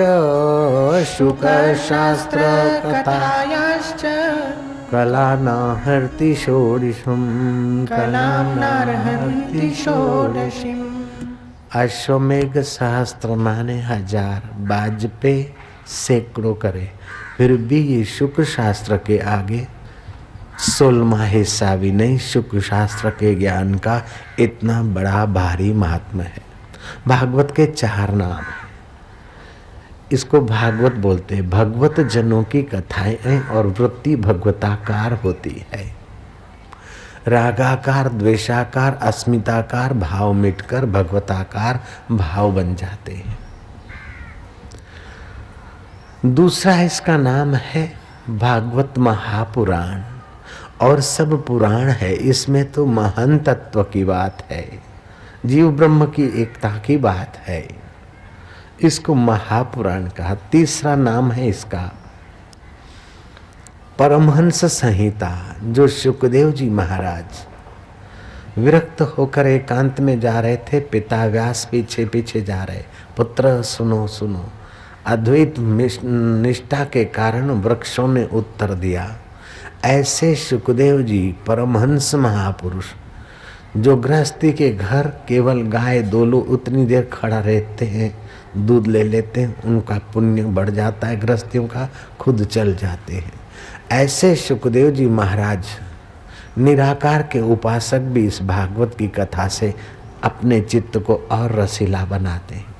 शुकशास्त्र
कथायाश्च,
कलानाहर्ति षोडशम्,
कलानार्हन्ति षोडशीम्।
अश्वमेघ सहस्त्र माने 1000, भाजपे सैकड़ों करे, फिर भी ये शुक शास्त्र के आगे 16वां हिस्सा भी नहीं शुक्ल शास्त्र के ज्ञान का इतना बड़ा भारी महात्मा है। भागवत के 4 नाम हैं। इसको भागवत बोलते हैं। भगवत जनों की कथाएं और वृत्ति भगवताकार होती है। रागाकार, द्वेषाकार, अस्मिताकार भाव मिटकर भगवताकार भाव बन जाते हैं। दूसरा इसका नाम है भागवत महापुराण। और सब पुराण है, इसमें तो महान तत्व की बात है, जीव ब्रह्म की एकता की बात है, इसको महापुराण कहा। तीसरा नाम है इसका परमहंस संहिता, जो सुखदेव जी महाराज विरक्त होकर एकांत में जा रहे थे। पिता व्यास पीछे पीछे जा रहे, पुत्र सुनो सुनो। अद्वैत निष्ठा के कारण वृक्षों ने उत्तर दिया। ऐसे सुखदेव जी परमहंस महापुरुष, जो गृहस्थी के घर केवल गाय दोलू उतनी देर खड़ा रहते हैं, दूध ले लेते हैं, उनका पुण्य बढ़ जाता है, गृहस्थियों का खुद चल जाते हैं। ऐसे सुखदेव जी महाराज निराकार के उपासक भी इस भागवत की कथा से अपने चित्त को और रसीला बनाते हैं।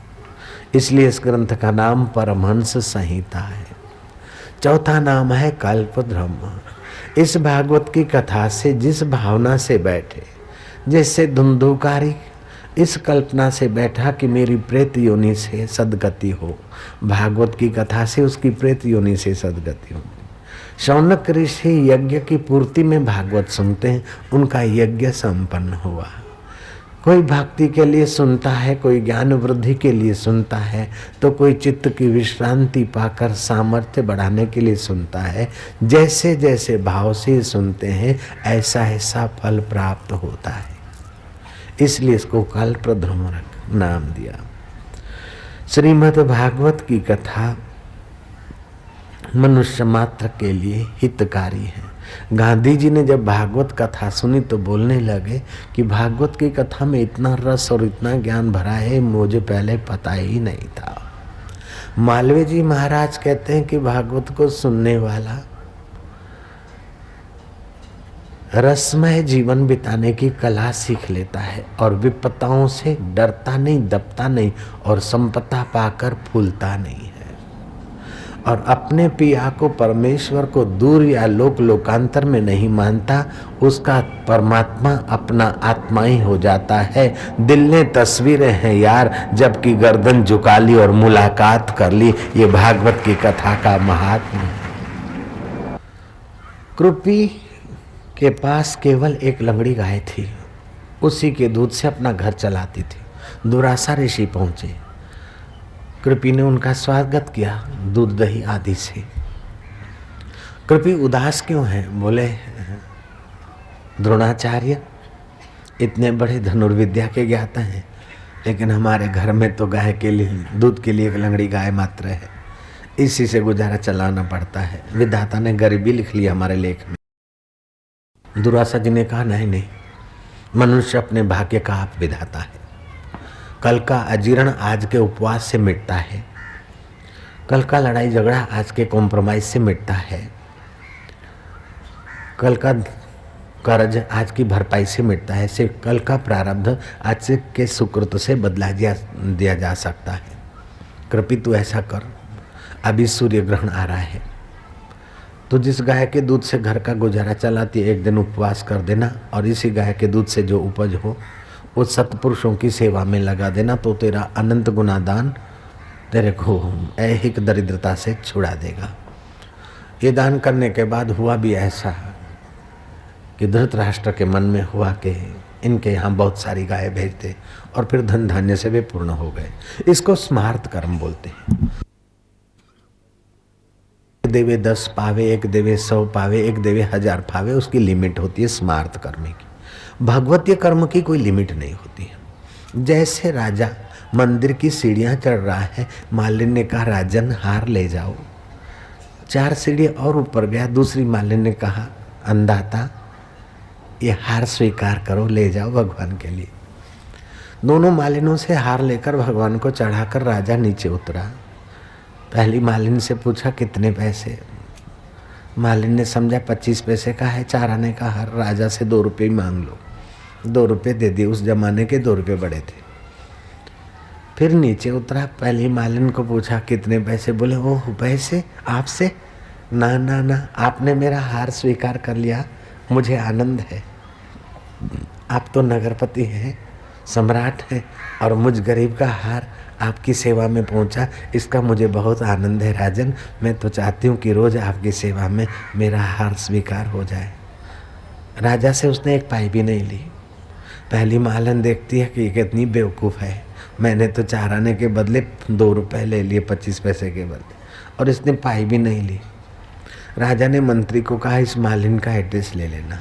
इसलिए इस ग्रंथ का नाम परमहंस संहिता है। चौथा नाम है कल्पद्रुम। इस भागवत की कथा से जिस भावना से बैठे, जैसे धुंधुकारी इस कल्पना से बैठा कि मेरी प्रेत योनि से सदगति हो, भागवत की कथा से उसकी प्रेत योनि से सदगति हो। शौनक ऋषि यज्ञ की पूर्ति में भागवत सुनते हैं, उनका यज्ञ संपन्न हुआ। कोई भक्ति के लिए सुनता है, कोई ज्ञान वृद्धि के लिए सुनता है, तो कोई चित्त की विश्रांति पाकर सामर्थ्य बढ़ाने के लिए सुनता है। जैसे जैसे भाव से सुनते हैं ऐसा ऐसा फल प्राप्त होता है। इसलिए इसको कल्पद्रुम नाम दिया। श्रीमद् भागवत की कथा मनुष्य मात्र के लिए हितकारी है। गांधी जी ने जब भागवत कथा सुनी तो बोलने लगे कि भागवत की कथा में इतना रस और इतना ज्ञान भरा है, मुझे पहले पता ही नहीं था। मालवीय जी महाराज कहते हैं कि भागवत को सुनने वाला रसमय जीवन बिताने की कला सीख लेता है और विपत्ताओं से डरता नहीं, दबता नहीं और संपदा पाकर फूलता नहीं है। और अपने पिया को, परमेश्वर को दूर या लोकांतर में नहीं मानता, उसका परमात्मा अपना आत्मा ही हो जाता है। दिल ने तस्वीरें हैं यार, जबकि गर्दन झुका ली और मुलाकात कर ली। ये भागवत की कथा का महात्मा। कृपी के पास केवल एक लंगड़ी गाय थी, उसी के दूध से अपना घर चलाती थी। दुरासा ऋषि पहुंचे, कृपी ने उनका स्वागत किया दूध दही आदि से। कृपी उदास क्यों है? बोले द्रोणाचार्य इतने बड़े धनुर्विद्या के ज्ञाता हैं, लेकिन हमारे घर में तो गाय के लिए, दूध के लिए एक लंगड़ी गाय मात्र है, इसी से गुजारा चलाना पड़ता है। विधाता ने गरीबी लिख लिया हमारे लेख में। दुरासा जी ने कहा नहीं नहीं, मनुष्य अपने भाग्य का आप विधाता है। कल का अजीर्ण आज के उपवास से मिटता है, कल का लड़ाई झगड़ा आज के कॉम्प्रोमाइज से मिटता है, कल का कर्ज आज की भरपाई से मिटता है, सिर्फ कल का प्रारब्ध आज के सुकृत से बदला दिया जा सकता है। कृपी तू ऐसा कर, अभी सूर्य ग्रहण आ रहा है, तो जिस गाय के दूध से घर का गुजारा चलाती है, एक दिन उपवास कर देना और इसी गाय के दूध से जो उपज हो उस सत्पुरुषों की सेवा में लगा देना, तो तेरा अनंत गुना दान तेरे को ऐहिक दरिद्रता से छुड़ा देगा। ये दान करने के बाद हुआ भी ऐसा कि धृतराष्ट्र के मन में हुआ कि इनके यहाँ बहुत सारी गायें भेजते, और फिर धन धान्य से वे पूर्ण हो गए। इसको स्मार्त कर्म बोलते हैं। एक देवे 10 पावे, एक देवे 100 पावे, एक देवे 1000 पावे, उसकी लिमिट होती है स्मार्त कर्म की। भगवतीय कर्म की कोई लिमिट नहीं होती है। जैसे राजा मंदिर की सीढ़ियां चढ़ रहा है, मालिन ने कहा राजन हार ले जाओ, 4 सीढ़ी और ऊपर गया, दूसरी मालिन ने कहा अंधाता ये हार स्वीकार करो, ले जाओ भगवान के लिए। दोनों मालिनों से हार लेकर भगवान को चढ़ाकर राजा नीचे उतरा। पहली मालिन से पूछा कितने पैसे? मालिन ने समझा 25 पैसे का है 4 आने का हार, राजा से 2 रुपये मांग लो। 2 रुपये दे दिए, उस जमाने के 2 रुपये बड़े थे। फिर नीचे उतरा, पहली मालिन को पूछा कितने पैसे, बोले ओह पैसे आपसे, ना ना ना, आपने मेरा हार स्वीकार कर लिया, मुझे आनंद है। आप तो नगरपति हैं, सम्राट हैं, और मुझ गरीब का हार आपकी सेवा में पहुंचा, इसका मुझे बहुत आनंद है राजन। मैं तो चाहती हूँ कि रोज आपकी सेवा में मेरा हार स्वीकार हो जाए। राजा से उसने एक पाई भी नहीं ली। पहली मालन देखती है कि ये कितनी बेवकूफ़ है, मैंने तो 4 आने के बदले 2 रुपए ले लिए 25 पैसे के बदले, और इसने पाई भी नहीं ली। राजा ने मंत्री को कहा इस मालिन का एड्रेस ले लेना।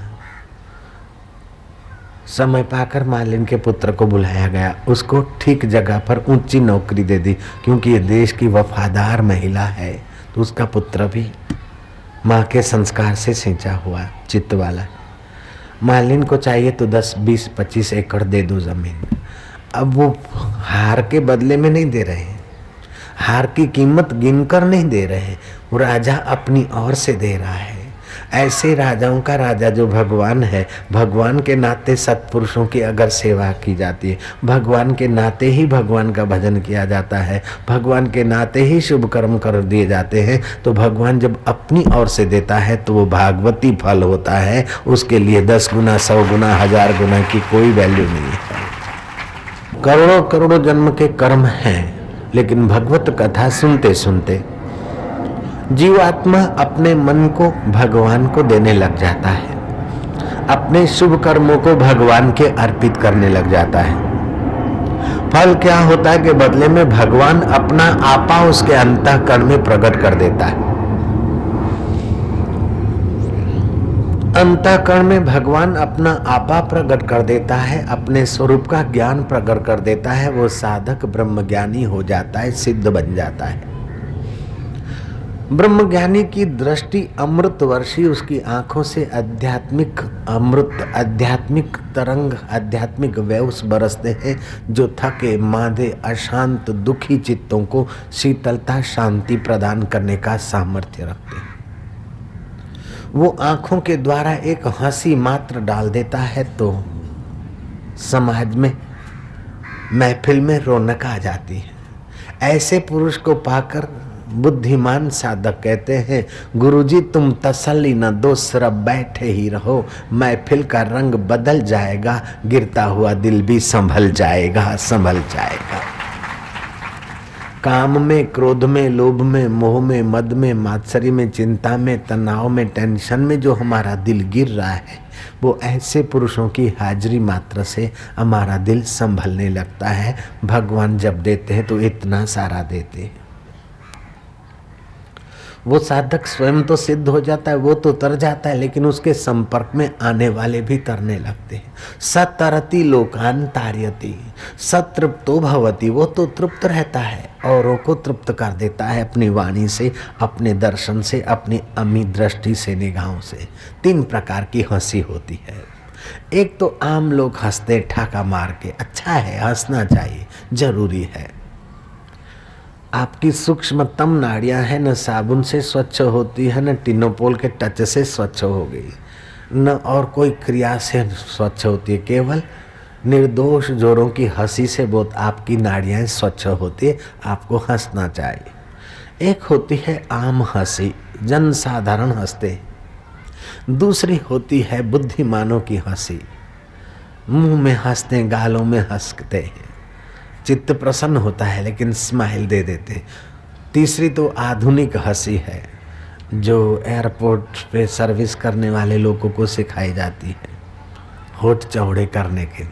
समय पाकर मालिन के पुत्र को बुलाया गया, उसको ठीक जगह पर ऊंची नौकरी दे दी, क्योंकि ये देश की वफादार महिला है। तो उसका पुत्र भी माँ के संस्कार से सिंचा हुआ चित्त वाला। मालिन को चाहिए तो 10, 20, 25 एकड़ दे दो जमीन। अब वो हार के बदले में नहीं दे रहे, हार की कीमत गिनकर नहीं दे रहे, वो राजा अपनी ओर से दे रहा है। ऐसे राजाओं का राजा जो भगवान है, भगवान के नाते सत्पुरुषों की अगर सेवा की जाती है, भगवान के नाते ही भगवान का भजन किया जाता है, भगवान के नाते ही शुभ कर्म कर दिए जाते हैं, तो भगवान जब अपनी ओर से देता है तो वो भागवती फल होता है। उसके लिए 10 गुना, 100 गुना, 1000 गुना की कोई वैल्यू नहीं है। करोड़ों करोड़ों जन्म के कर्म हैं, लेकिन भगवत कथा सुनते सुनते जीवात्मा अपने मन को भगवान को देने लग जाता है, अपने शुभ कर्मों को भगवान के अर्पित करने लग जाता है। फल क्या होता है कि बदले में भगवान अपना आपा उसके अंतःकरण में प्रकट कर देता है। अंतःकरण में भगवान अपना आपा प्रकट कर देता है, अपने स्वरूप का ज्ञान प्रकट कर देता है। वो साधक ब्रह्मज्ञानी हो जाता है, सिद्ध बन जाता है। ब्रह्मज्ञानी की दृष्टि अमृत वर्षी, उसकी आंखों से आध्यात्मिक अमृत, आध्यात्मिक तरंग, आध्यात्मिक वेव्स बरसते हैं, जो थके मांदे अशांत दुखी चित्तों को शीतलता, शांति प्रदान करने का सामर्थ्य रखते हैं। वो आंखों के द्वारा एक हंसी मात्र डाल देता है तो समाज में, महफिल में रौनक आ जाती है। ऐसे पुरुष को पाकर बुद्धिमान साधक कहते हैं, गुरुजी तुम तसल्ली न दो, सिर्फ बैठे ही रहो, महफिल का रंग बदल जाएगा, गिरता हुआ दिल भी संभल जाएगा, संभल जाएगा। काम में, क्रोध में, लोभ में, मोह में, मद में, मात्सरी में, चिंता में, तनाव में, टेंशन में जो हमारा दिल गिर रहा है, वो ऐसे पुरुषों की हाजिरी मात्र से हमारा दिल संभलने लगता है। भगवान जब देते हैं तो इतना सारा देते हैं। वो साधक स्वयं तो सिद्ध हो जाता है, वो तो तर जाता है, लेकिन उसके संपर्क में आने वाले भी तरने लगते हैं। सतरति लोकान तार्यति, सतृप्तो भवति, वो तो तृप्त रहता है, औरों को तृप्त कर देता है अपनी वाणी से, अपने दर्शन से, अपनी अमी दृष्टि से, निगाहों से। 3 प्रकार की हंसी होती है। एक तो आम लोग हंसते ठाका मार के, अच्छा है, हंसना चाहिए, जरूरी है। आपकी सूक्ष्मतम नाड़ियां हैं, न साबुन से स्वच्छ होती है, न टिनोपोल के टच से स्वच्छ हो गई, न और कोई क्रिया से स्वच्छ होती है, केवल निर्दोष जोरों की हंसी से बहुत आपकी नाड़ियां स्वच्छ होती है। आपको हंसना चाहिए। एक होती है आम हंसी, जन साधारण हंसते। दूसरी होती है बुद्धिमानों की हंसी, मुंह में हंसते, गालों में हंसते हैं, चित्त प्रसन्न होता है लेकिन स्माइल दे देते। तीसरी तो आधुनिक हंसी है, जो एयरपोर्ट पे सर्विस करने वाले लोगों को सिखाई जाती है, होठ चौड़े करने के।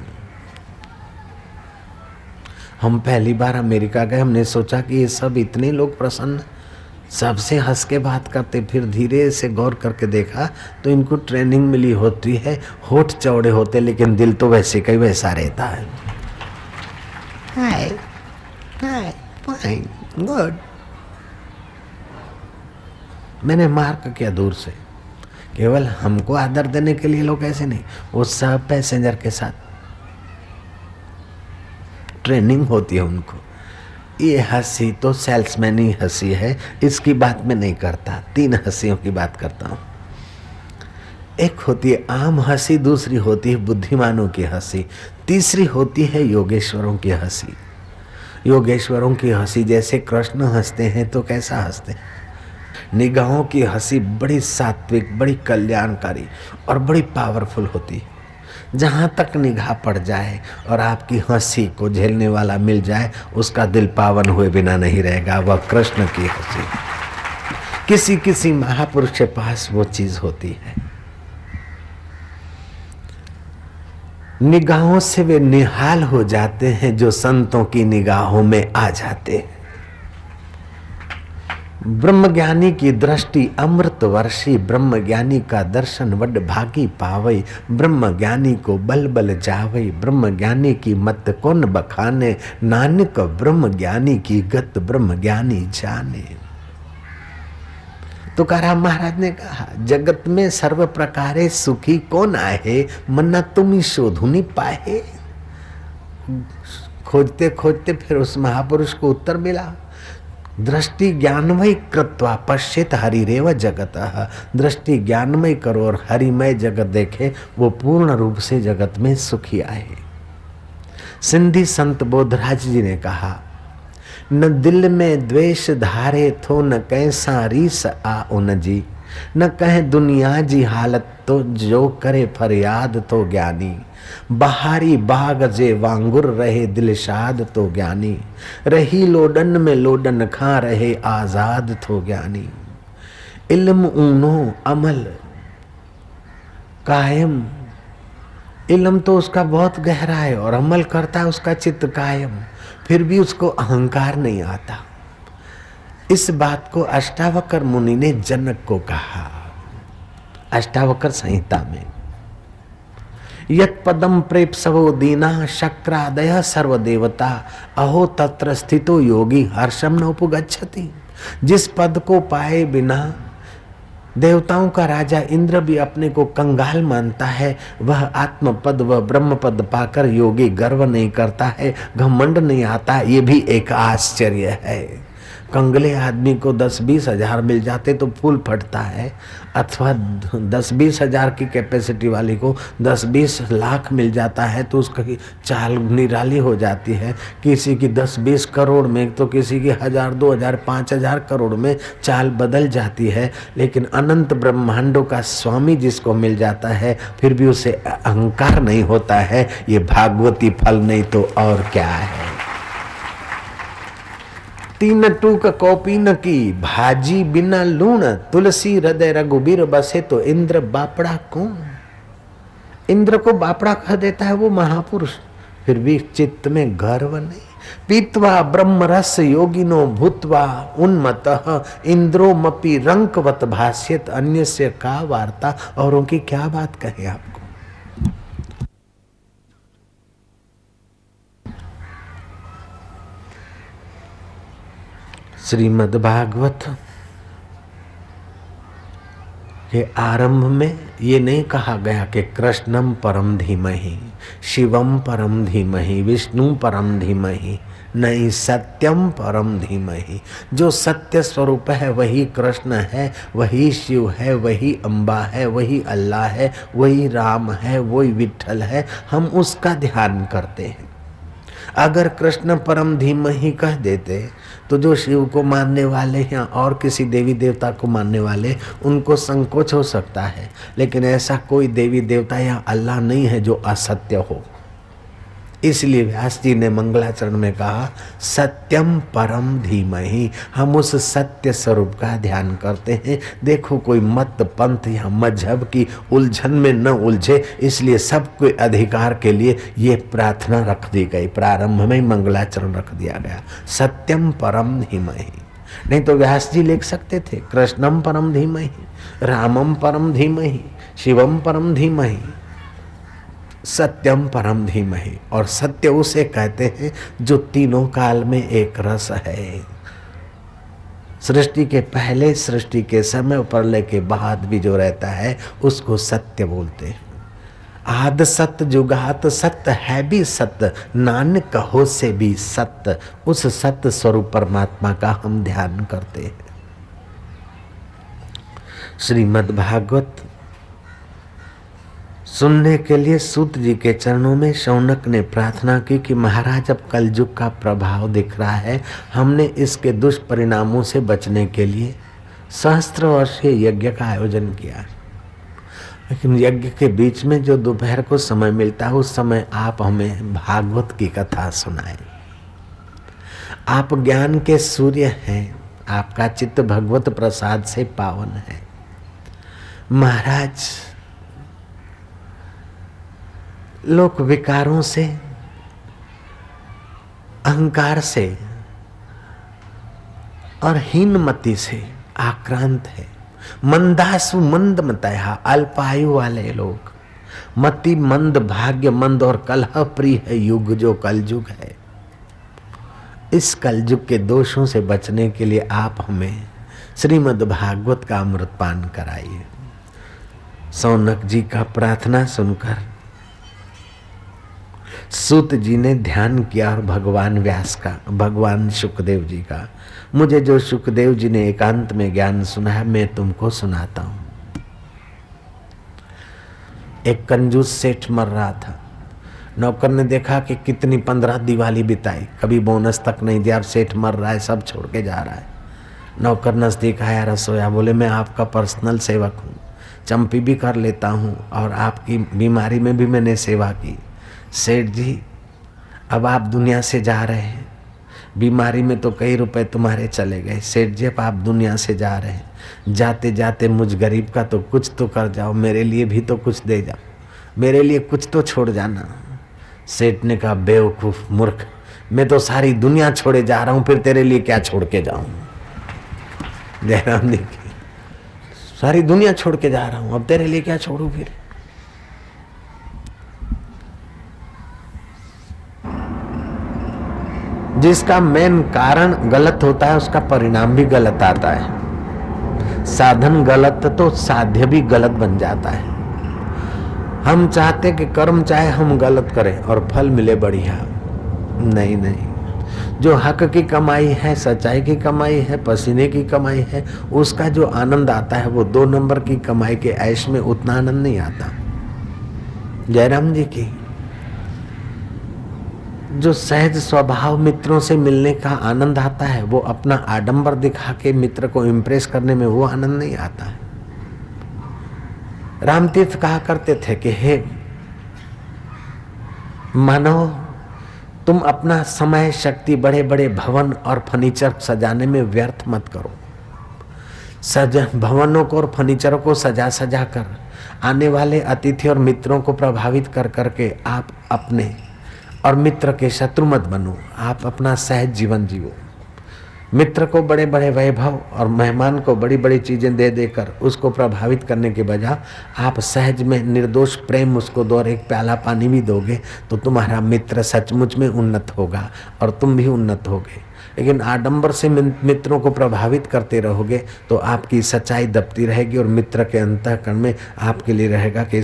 हम पहली बार अमेरिका गए, हमने सोचा कि ये सब इतने लोग प्रसन्न, सबसे हंस के बात करते। फिर धीरे से गौर करके देखा तो इनको ट्रेनिंग मिली होती है, होठ चौड़े होते लेकिन दिल तो वैसे का वैसा रहता है। हाय हाय फाइन गुड। मैंने मार्क किया दूर से, केवल हमको आदर देने के लिए लोग ऐसे नहीं, वो सब पैसेंजर के साथ ट्रेनिंग होती है उनको। ये हंसी तो सेल्समैन ही हंसी है, इसकी बात मैं नहीं करता। 3 हंसियों की बात करता हूँ। एक होती है आम हंसी, दूसरी होती है बुद्धिमानों की हंसी, तीसरी होती है योगेश्वरों की हंसी। योगेश्वरों की हंसी जैसे कृष्ण हंसते हैं तो कैसा हंसते हैं? निगाहों की हंसी बड़ी सात्विक, बड़ी कल्याणकारी और बड़ी पावरफुल होती है। जहाँ तक निगाह पड़ जाए और आपकी हंसी को झेलने वाला मिल जाए, उसका दिल पावन हुए बिना नहीं रहेगा। वह कृष्ण की हंसी। किसी किसी महापुरुष के पास वो चीज होती है। निगाहों से वे निहाल हो जाते हैं जो संतों की निगाहों में आ जाते हैं। ब्रह्मज्ञानी की दृष्टि अमृत वर्षी, ब्रह्मज्ञानी का दर्शन वड भागी पावई, ब्रह्मज्ञानी को बल बल जावई, ब्रह्मज्ञानी की मत कौन बखाने, नानक ब्रह्मज्ञानी की गत ब्रह्मज्ञानी जाने। तुकाराम महाराज ने कहा, जगत में सर्व प्रकारे सुखी कौन आए, मन्ना तुम ही शोधुनी पाए। खोजते खोजते फिर उस महापुरुष को उत्तर मिला, दृष्टि ज्ञानमय कृत्वा पश्चित हरिरेव जगत। दृष्टि ज्ञानमय करो और हरिमय जगत देखे, वो पूर्ण रूप से जगत में सुखी आए। सिंधी संत बोधराज जी ने कहा, न दिल में द्वेष धारे थो, न कैसा रीस आ उन जी, न कहे दुनिया जी हालत तो जो करे फरियाद तो ज्ञानी। बहारी बाग जे वांगुर रहे दिलशाद तो ज्ञानी, रही लोडन में लोडन खा रहे आजाद तो ज्ञानी। इल्म ऊनो अमल कायम, इल्म तो उसका बहुत गहरा है और अमल करता है उसका चित्त कायम, फिर भी उसको अहंकार नहीं आता। इस बात को अष्टावकर मुनि ने जनक को कहा, अष्टावकर संहिता में, यत पदम प्रेप्सवो दीना शक्रादय सर्वदेवता, अहो तत्र स्थितो योगी हर्षम न उपगच्छति। जिस पद को पाए बिना देवताओं का राजा इंद्र भी अपने को कंगाल मानता है, वह आत्म पद व ब्रह्म पद पाकर योगी गर्व नहीं करता है, घमंड नहीं आता। ये भी एक आश्चर्य है। कंगले आदमी को 10-20 हजार मिल जाते तो फूल फटता है, अथवा 10-20 हजार की कैपेसिटी वाली को 10-20 लाख मिल जाता है तो उसकी चाल निराली हो जाती है। किसी की 10-20 करोड़ में तो किसी की 1000, 2000, 5000 करोड़ में चाल बदल जाती है। लेकिन अनंत ब्रह्मांडों का स्वामी जिसको मिल जाता है, फिर भी उसे अहंकार नहीं होता है। ये भागवती फल नहीं तो और क्या है। 3 टूक कॉपी न की, भाजी बिना लूण, तुलसी हृदय रघुबीर बसे तो इंद्र बापड़ा कौन। इंद्र को बापड़ा कह देता है वो महापुरुष, फिर भी चित्त में गर्व नहीं। पीत्वा ब्रह्म रस योगिनो भूत्वा उन्मतः, इंद्रो मपि रंकवत भाष्यत, अन्य से का वार्ता। औरों की क्या बात कहे आपको। श्रीमद् भागवत के आरंभ में ये नहीं कहा गया कि कृष्णम परम धीमहि, शिवम परम धीमहि, विष्णु परम धीमहि, नहीं, सत्यम परम धीमहि। जो सत्य स्वरूप है वही कृष्ण है, वही शिव है, वही अम्बा है, वही अल्लाह है, वही राम है, वही विठल है। हम उसका ध्यान करते हैं। अगर कृष्ण परम धीमहि कह देते तो जो शिव को मानने वाले हैं और किसी देवी देवता को मानने वाले, उनको संकोच हो सकता है। लेकिन ऐसा कोई देवी देवता या अल्लाह नहीं है जो असत्य हो। इसलिए व्यास जी ने मंगलाचरण में कहा, सत्यम परम धीमहि। हम उस सत्य स्वरूप का ध्यान करते हैं। देखो कोई मत पंथ या मजहब की उलझन में न उलझे, इसलिए सबके अधिकार के लिए ये प्रार्थना रख दी गई। प्रारंभ में मंगलाचरण रख दिया गया, सत्यम परम धीमहि। नहीं तो व्यास जी लिख सकते थे, कृष्णम परम धीमहि, रामम परम धीमहि, शिवम परम धीमहि, सत्यम परम धीमहि। और सत्य उसे कहते हैं जो तीनों काल में एक रस है। सृष्टि के पहले, सृष्टि के समय, प्रलय के बाद भी जो रहता है उसको सत्य बोलते हैं। आद सत्य जुगात सत्य है भी सत्य, नानक कहो से भी सत्य। उस सत्य स्वरूप परमात्मा का हम ध्यान करते हैं। श्रीमद् भागवत सुनने के लिए सूत जी के चरणों में शौनक ने प्रार्थना की कि महाराज, अब कलयुग का प्रभाव दिख रहा है, हमने इसके दुष्परिणामों से बचने के लिए सहस्त्र वर्षीय यज्ञ का आयोजन किया, लेकिन यज्ञ के बीच में जो दोपहर को समय मिलता है उस समय आप हमें भागवत की कथा सुनाएं। आप ज्ञान के सूर्य हैं, आपका चित्त भगवत प्रसाद से पावन है। महाराज, लोक विकारों से, अहंकार से और हीनमति से आक्रांत है। मंदासु मंद मतया, अल्पायु वाले लोग, मति मंद, भाग्य मंद और कलह प्रिय है युग जो कलयुग है। इस कलयुग के दोषों से बचने के लिए आप हमें श्रीमद् भागवत का अमृतपान कराइए। शौनक जी का प्रार्थना सुनकर सूत जी ने ध्यान किया और भगवान व्यास का, भगवान शुकदेव जी का, मुझे जो शुकदेव जी ने एकांत में ज्ञान सुनाया मैं तुमको सुनाता हूं। एक कंजूस सेठ मर रहा था। नौकर ने देखा कि कितनी 15 दिवाली बिताई, कभी बोनस तक नहीं दिया, अब सेठ मर रहा है, सब छोड़ के जा रहा है। नौकर नजदीक आया, रसोया, बोले मैं आपका पर्सनल सेवक हूँ, चंपी भी कर लेता हूँ और आपकी बीमारी में भी मैंने सेवा की। सेठ जी, अब आप दुनिया से जा रहे हैं, बीमारी में तो कई रुपए तुम्हारे चले गए। सेठ जी, अब आप दुनिया से जा रहे हैं, जाते जाते मुझ गरीब का तो कुछ तो कर जाओ, मेरे लिए भी तो कुछ दे जाओ, मेरे लिए कुछ तो छोड़ जाना। सेठ ने कहा, बेवकूफ मूर्ख, मैं तो सारी दुनिया छोड़े जा रहा हूँ, फिर तेरे लिए क्या छोड़ के जाऊँ। जयराम जी की, सारी दुनिया छोड़ के जा रहा हूँ, अब तेरे लिए क्या छोड़ू फिर। जिसका मेन कारण गलत होता है उसका परिणाम भी गलत आता है। साधन गलत तो साध्य भी गलत बन जाता है। हम चाहते कि कर्म चाहे हम गलत करें और फल मिले बढ़िया, नहीं नहीं, जो हक की कमाई है, सच्चाई की कमाई है, पसीने की कमाई है, उसका जो आनंद आता है वो 2 नंबर की कमाई के ऐश में उतना आनंद नहीं आता। जयराम जी की, जो सहज स्वभाव मित्रों से मिलने का आनंद आता है वो अपना आडंबर दिखा के मित्र को इम्प्रेस करने में वो आनंद नहीं आता है। रामतीर्थ कहा करते थे कि हे मानव, तुम अपना समय शक्ति बड़े बड़े भवन और फर्नीचर सजाने में व्यर्थ मत करो। भवनों को और फर्नीचरों को सजा सजा कर आने वाले अतिथि और मित्रों को प्रभावित कर करके आप अपने और मित्र के शत्रु मत बनो। आप अपना सहज जीवन जियो। मित्र को बड़े बड़े वैभव और मेहमान को बड़ी बड़ी चीजें दे देकर उसको प्रभावित करने के बजाय आप सहज में निर्दोष प्रेम उसको दो और एक प्याला पानी भी दोगे तो तुम्हारा मित्र सचमुच में उन्नत होगा और तुम भी उन्नत होगे। लेकिन आडंबर से मित्रों को प्रभावित करते रहोगे तो आपकी सच्चाई दबती रहेगी और मित्र के अंतःकरण में आपके लिए रहेगा कि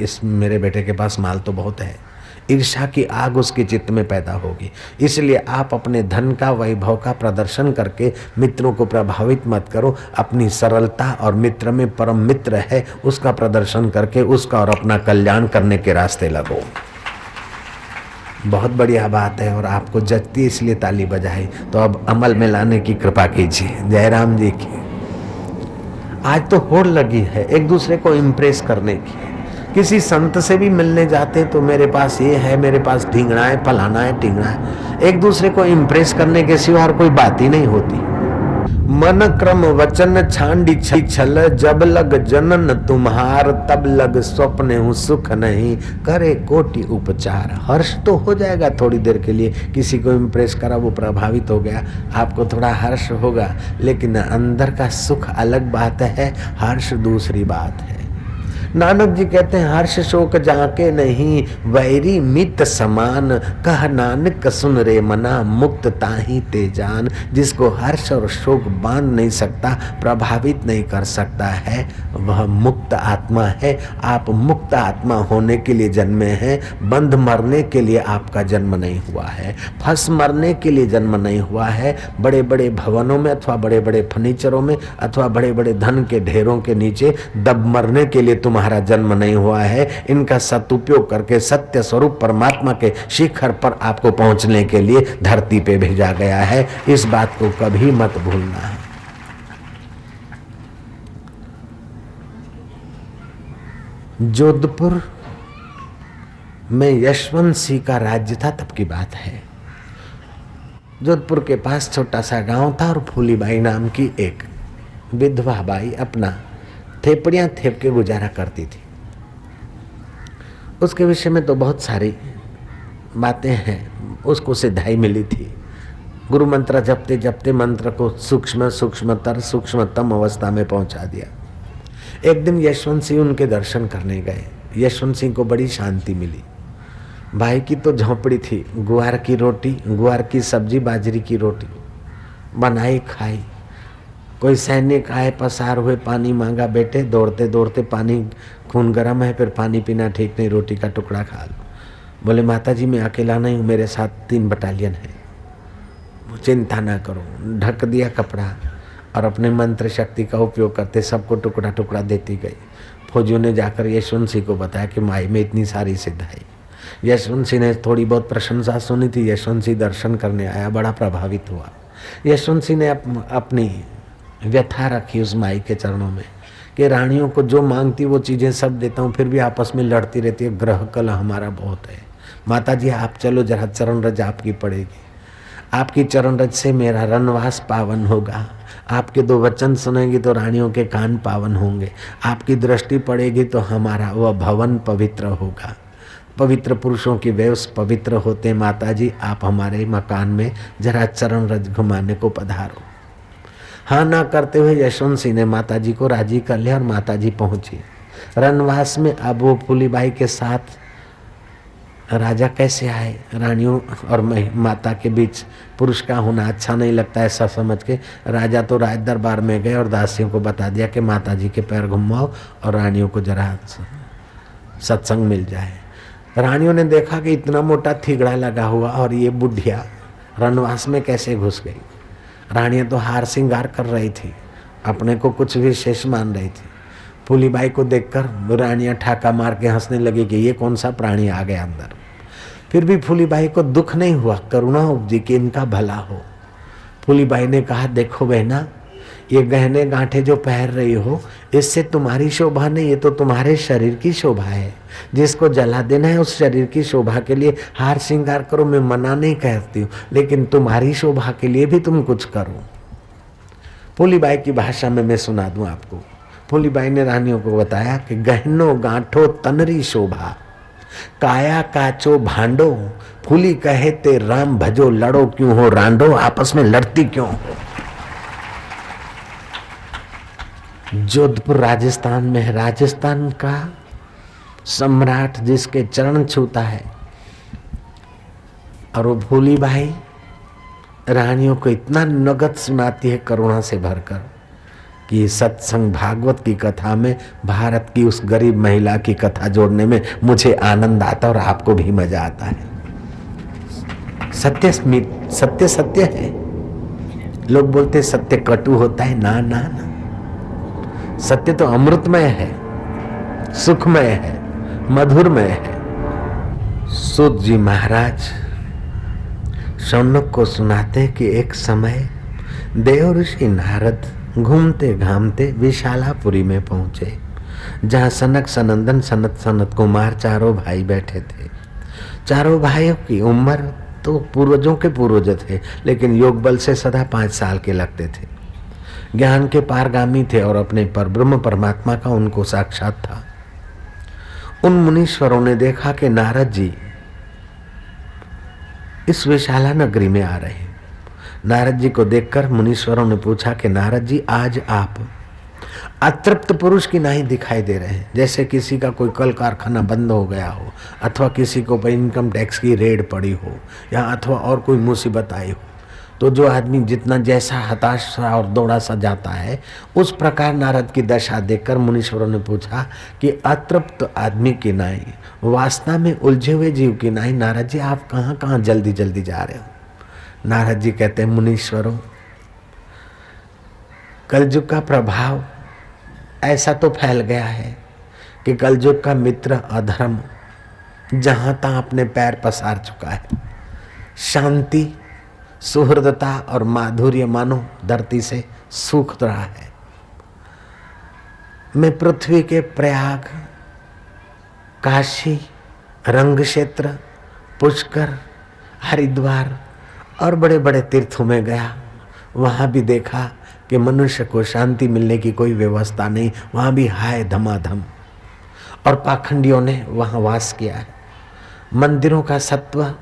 इस मेरे बेटे के पास माल तो बहुत है। ईर्ष्या की आग उसके चित्त में पैदा होगी। इसलिए आप अपने धन का, वैभव का प्रदर्शन करके मित्रों को प्रभावित मत करो। अपनी सरलता और मित्र में परम मित्र है उसका प्रदर्शन करके उसका और अपना कल्याण करने के रास्ते लगो। बहुत बढ़िया बात है और आपको जचती इसलिए ताली बजाई, तो अब अमल में लाने की कृपा कीजिए। जयराम जी की। आज तो होड़ लगी है एक दूसरे को इम्प्रेस करने की। किसी संत से भी मिलने जाते तो मेरे पास ये है, मेरे पास ढींगना है, फलाना है, ढींगना है। एक दूसरे को इम्प्रेस करने के सिवा और कोई बात ही नहीं होती। मन क्रम वचन छांडी छल, जब लग जनन तुम्हार तब लग स्वप्न हूँ सुख नहीं करे कोटि उपचार। हर्ष तो हो जाएगा थोड़ी देर के लिए, किसी को इम्प्रेस करा वो प्रभावित हो गया, आपको थोड़ा हर्ष होगा, लेकिन अंदर का सुख अलग बात है, हर्ष दूसरी बात है। नानक जी कहते हैं हर्ष शोक जाके नहीं, वैरी मित समान, कह नानक सुन रे मना, मुक्त ताही ते जान। जिसको हर्ष और शोक बांध नहीं सकता, प्रभावित नहीं कर सकता है, वह मुक्त आत्मा है। आप मुक्त आत्मा होने के लिए जन्मे हैं, बंध मरने के लिए आपका जन्म नहीं हुआ है, फंस मरने के लिए जन्म नहीं हुआ है। बड़े बड़े भवनों में अथवा बड़े बड़े फर्नीचरों में अथवा बड़े बड़े धन के ढेरों के नीचे दब मरने के लिए तुम्हारा जन्म नहीं हुआ है। इनका सदुपयोग करके सत्य स्वरूप परमात्मा के शिखर पर आपको पहुंचने के लिए धरती पे भेजा गया है। इस बात को कभी मत भूलना है। जोधपुर में यशवंत सिंह का राज्य था, तब की बात है। जोधपुर के पास छोटा सा गांव था और फूलीबाई नाम की एक विधवा बाई अपना थेपड़ियां थेप के गुजारा करती थी। उसके विषय में तो बहुत सारी बातें हैं। उसको सिद्धाई मिली थी। गुरु मंत्र जपते जपते मंत्र को सूक्ष्मतम अवस्था में पहुंचा दिया। एक दिन यशवंत सिंह उनके दर्शन करने गए। यशवंत सिंह को बड़ी शांति मिली। भाई की तो झोंपड़ी थी, गुआर की रोटी, गुआर की सब्जी, बाजरी की रोटी बनाई खाई। कोई सैनिक आए, पसार हुए, पानी मांगा, बेटे दौड़ते दौड़ते पानी, खून गर्म है, फिर पानी पीना ठीक नहीं, रोटी का टुकड़ा खा लो। बोले माता जी मैं अकेला नहीं हूँ, मेरे साथ 3 बटालियन है, चिंता ना करो। ढक दिया कपड़ा और अपने मंत्र शक्ति का उपयोग करते सबको टुकड़ा टुकड़ा देती गई। फौजियों ने जाकर यशवंत सिंह को बताया कि माई में इतनी सारी सिद्धाई। यशवंत सिंह ने थोड़ी बहुत प्रशंसा सुनी थी। यशवंत सिंह दर्शन करने आया, बड़ा प्रभावित हुआ। यशवंत सिंह ने अपनी व्यथा रखी उस माई के चरणों में कि रानियों को जो मांगती वो चीजें सब देता हूँ, फिर भी आपस में लड़ती रहती है, ग्रह कलह हमारा बहुत है। माता जी आप चलो जरा, चरण रज आपकी पड़ेगी, आपकी चरण रज से मेरा रनवास पावन होगा। आपके 2 वचन सुनेंगी तो रानियों के कान पावन होंगे, आपकी दृष्टि पड़ेगी तो हमारा वह भवन पवित्र होगा। पवित्र पुरुषों की वेश पवित्र होते। माता जी आप हमारे मकान में जरा चरण रज घुमाने को पधारो। हाँ ना करते हुए यशवंत सिंह ने माता जी को राजी कर लिया और माता जी पहुंची रनवास में। अब वो फूलीबाई के साथ राजा कैसे आए, रानियों और माता के बीच पुरुष का होना अच्छा नहीं लगता, ऐसा समझ के राजा तो राज दरबार में गए और दासियों को बता दिया कि माता जी के पैर घुमाओ और रानियों को जरा सत्संग मिल जाए। रानियों ने देखा कि इतना मोटा थिगड़ा लगा हुआ और ये बुढ़िया रनवास में कैसे घुस गई। रानियां तो हार श्रृंगार कर रही थी, अपने को कुछ विशेष मान रही थी। फूलीबाई को देखकर रानियां ठाका मार के हंसने लगी कि ये कौन सा प्राणी आ गया अंदर। फिर भी फूलीबाई को दुख नहीं हुआ, करुणा उपजी कि इनका भला हो। फूलीबाई ने कहा देखो बहना, ये गहने गांठे जो पहन रही हो इससे तुम्हारी शोभा नहीं, ये तो तुम्हारे शरीर की शोभा है। जिसको जला देना है उस शरीर की शोभा के लिए हार श्रृंगार करो, मैं मना नहीं कहती हूँ, लेकिन तुम्हारी शोभा के लिए भी तुम कुछ करो। फूलीबाई की भाषा में मैं सुना दूं आपको। फूलीबाई ने रानियों को बताया कि गहनो गांठो तनरी शोभा, काया काचो भांडो, फूली कहे ते राम भजो, लड़ो क्यों हो रांडो, आपस में लड़ती क्यों हो। जोधपुर राजस्थान में है। राजस्थान का सम्राट जिसके चरण छूता है, और वो फूलीबाई रानियों को इतना नगद सुनाती है करुणा से भरकर कि सत्संग भागवत की कथा में भारत की उस गरीब महिला की कथा जोड़ने में मुझे आनंद आता और आपको भी मजा आता है। सत्य सत्य सत्य है। लोग बोलते सत्य कटु होता है, ना ना ना, सत्य तो अमृतमय है, सुखमय है, मधुरमय है। सूत जी महाराज शौनक को सुनाते कि एक समय देव ऋषि नारद घूमते घामते विशालापुरी में पहुंचे, जहां सनक सनंदन सनत सनत कुमार चारों भाई बैठे थे। चारों भाइयों की उम्र तो पूर्वजों के पूर्वज थे, लेकिन योग बल से सदा 5 साल के लगते थे। ज्ञान के पारगामी थे और अपने पर ब्रह्म परमात्मा का उनको साक्षात था। उन मुनीश्वरों ने देखा कि नारद जी इस विशाला नगरी में आ रहे हैं। नारद जी को देखकर मुनीश्वरों ने पूछा कि नारद जी आज आप अतृप्त पुरुष की नहीं दिखाई दे रहे हैं। जैसे किसी का कोई कल कारखाना बंद हो गया हो, अथवा किसी को इनकम टैक्स की रेड पड़ी हो, या अथवा और कोई मुसीबत आई हो, तो जो आदमी जितना जैसा हताश सा और दौड़ा सा जाता है, उस प्रकार नारद की दशा देखकर मुनीश्वरों ने पूछा कि अतृप्त आदमी की नाई, वासना में उलझे हुए जीव की नाई, नारद जी आप कहाँ कहाँ जल्दी जल्दी जा रहे हो। नारद जी कहते हैं, मुनीश्वरों, कलयुग का प्रभाव ऐसा तो फैल गया है कि कलयुग का मित्र अधर्म जहां तहां अपने पैर पसार चुका है। शांति, सुहृदता और माधुर्य मानो धरती से सूख रहा है। मैं पृथ्वी के प्रयाग, काशी, रंग क्षेत्र, पुष्कर, हरिद्वार और बड़े बड़े तीर्थों में गया। वहां भी देखा कि मनुष्य को शांति मिलने की कोई व्यवस्था नहीं, वहां भी हाय धमाधम, और पाखंडियों ने वहां वास किया है। मंदिरों का सत्व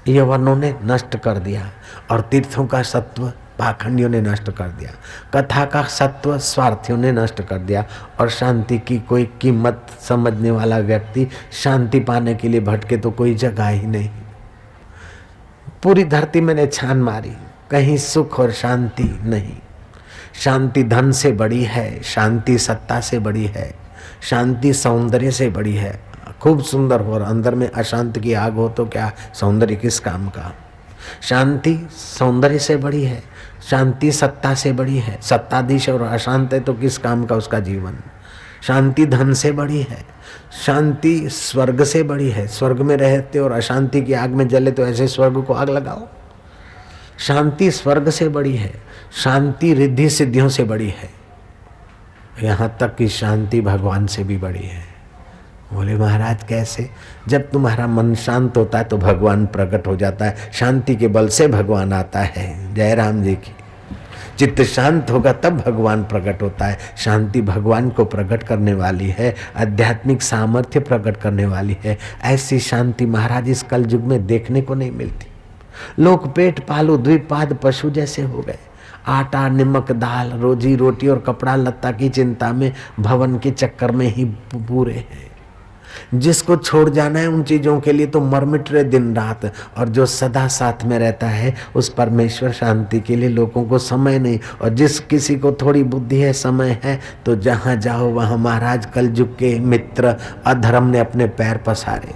यवनों ने नष्ट कर दिया और तीर्थों का सत्व पाखंडियों ने नष्ट कर दिया। कथा का सत्व स्वार्थियों ने नष्ट कर दिया और शांति की कोई कीमत समझने वाला व्यक्ति शांति पाने के लिए भटके तो कोई जगह ही नहीं। पूरी धरती मैंने छान मारी, कहीं सुख और शांति नहीं। शांति धन से बड़ी है, शांति सत्ता से बड़ी है, शांति सौंदर्य से बड़ी है। खूब सुंदर हो और अंदर में अशांत की आग हो तो क्या सौंदर्य किस काम का। शांति सौंदर्य से बड़ी है, शांति सत्ता से बड़ी है। सत्ताधीश और अशांत है तो किस काम का उसका जीवन। शांति धन से बड़ी है, शांति स्वर्ग से बड़ी है। स्वर्ग में रहते और अशांति की आग में जले तो ऐसे स्वर्ग को आग लगाओ। शांति स्वर्ग से बड़ी है, शांति रिद्धि सिद्धियों से बड़ी है, यहाँ तक कि शांति भगवान से भी बड़ी है। बोले महाराज कैसे? जब तुम्हारा मन शांत होता है तो भगवान प्रकट हो जाता है, शांति के बल से भगवान आता है। जय राम जी की। चित्त शांत होगा तब भगवान प्रकट होता है। शांति भगवान को प्रकट करने वाली है, आध्यात्मिक सामर्थ्य प्रकट करने वाली है। ऐसी शांति महाराज इस कलयुग में देखने को नहीं मिलती। लोग पेट पालू द्विपाद पशु जैसे हो गए। आटा नमक दाल, रोजी रोटी और कपड़ा लत्ता की चिंता में, भवन के चक्कर में ही पूरे हैं। जिसको छोड़ जाना है उन चीजों के लिए तो मरमिट रहे दिन रात, और जो सदा साथ में रहता है उस परमेश्वर शांति के लिए लोगों को समय नहीं। और जिस किसी को थोड़ी बुद्धि है, समय है, तो जहां जाओ वहां महाराज कलयुग के मित्र अधर्म ने अपने पैर पसारे।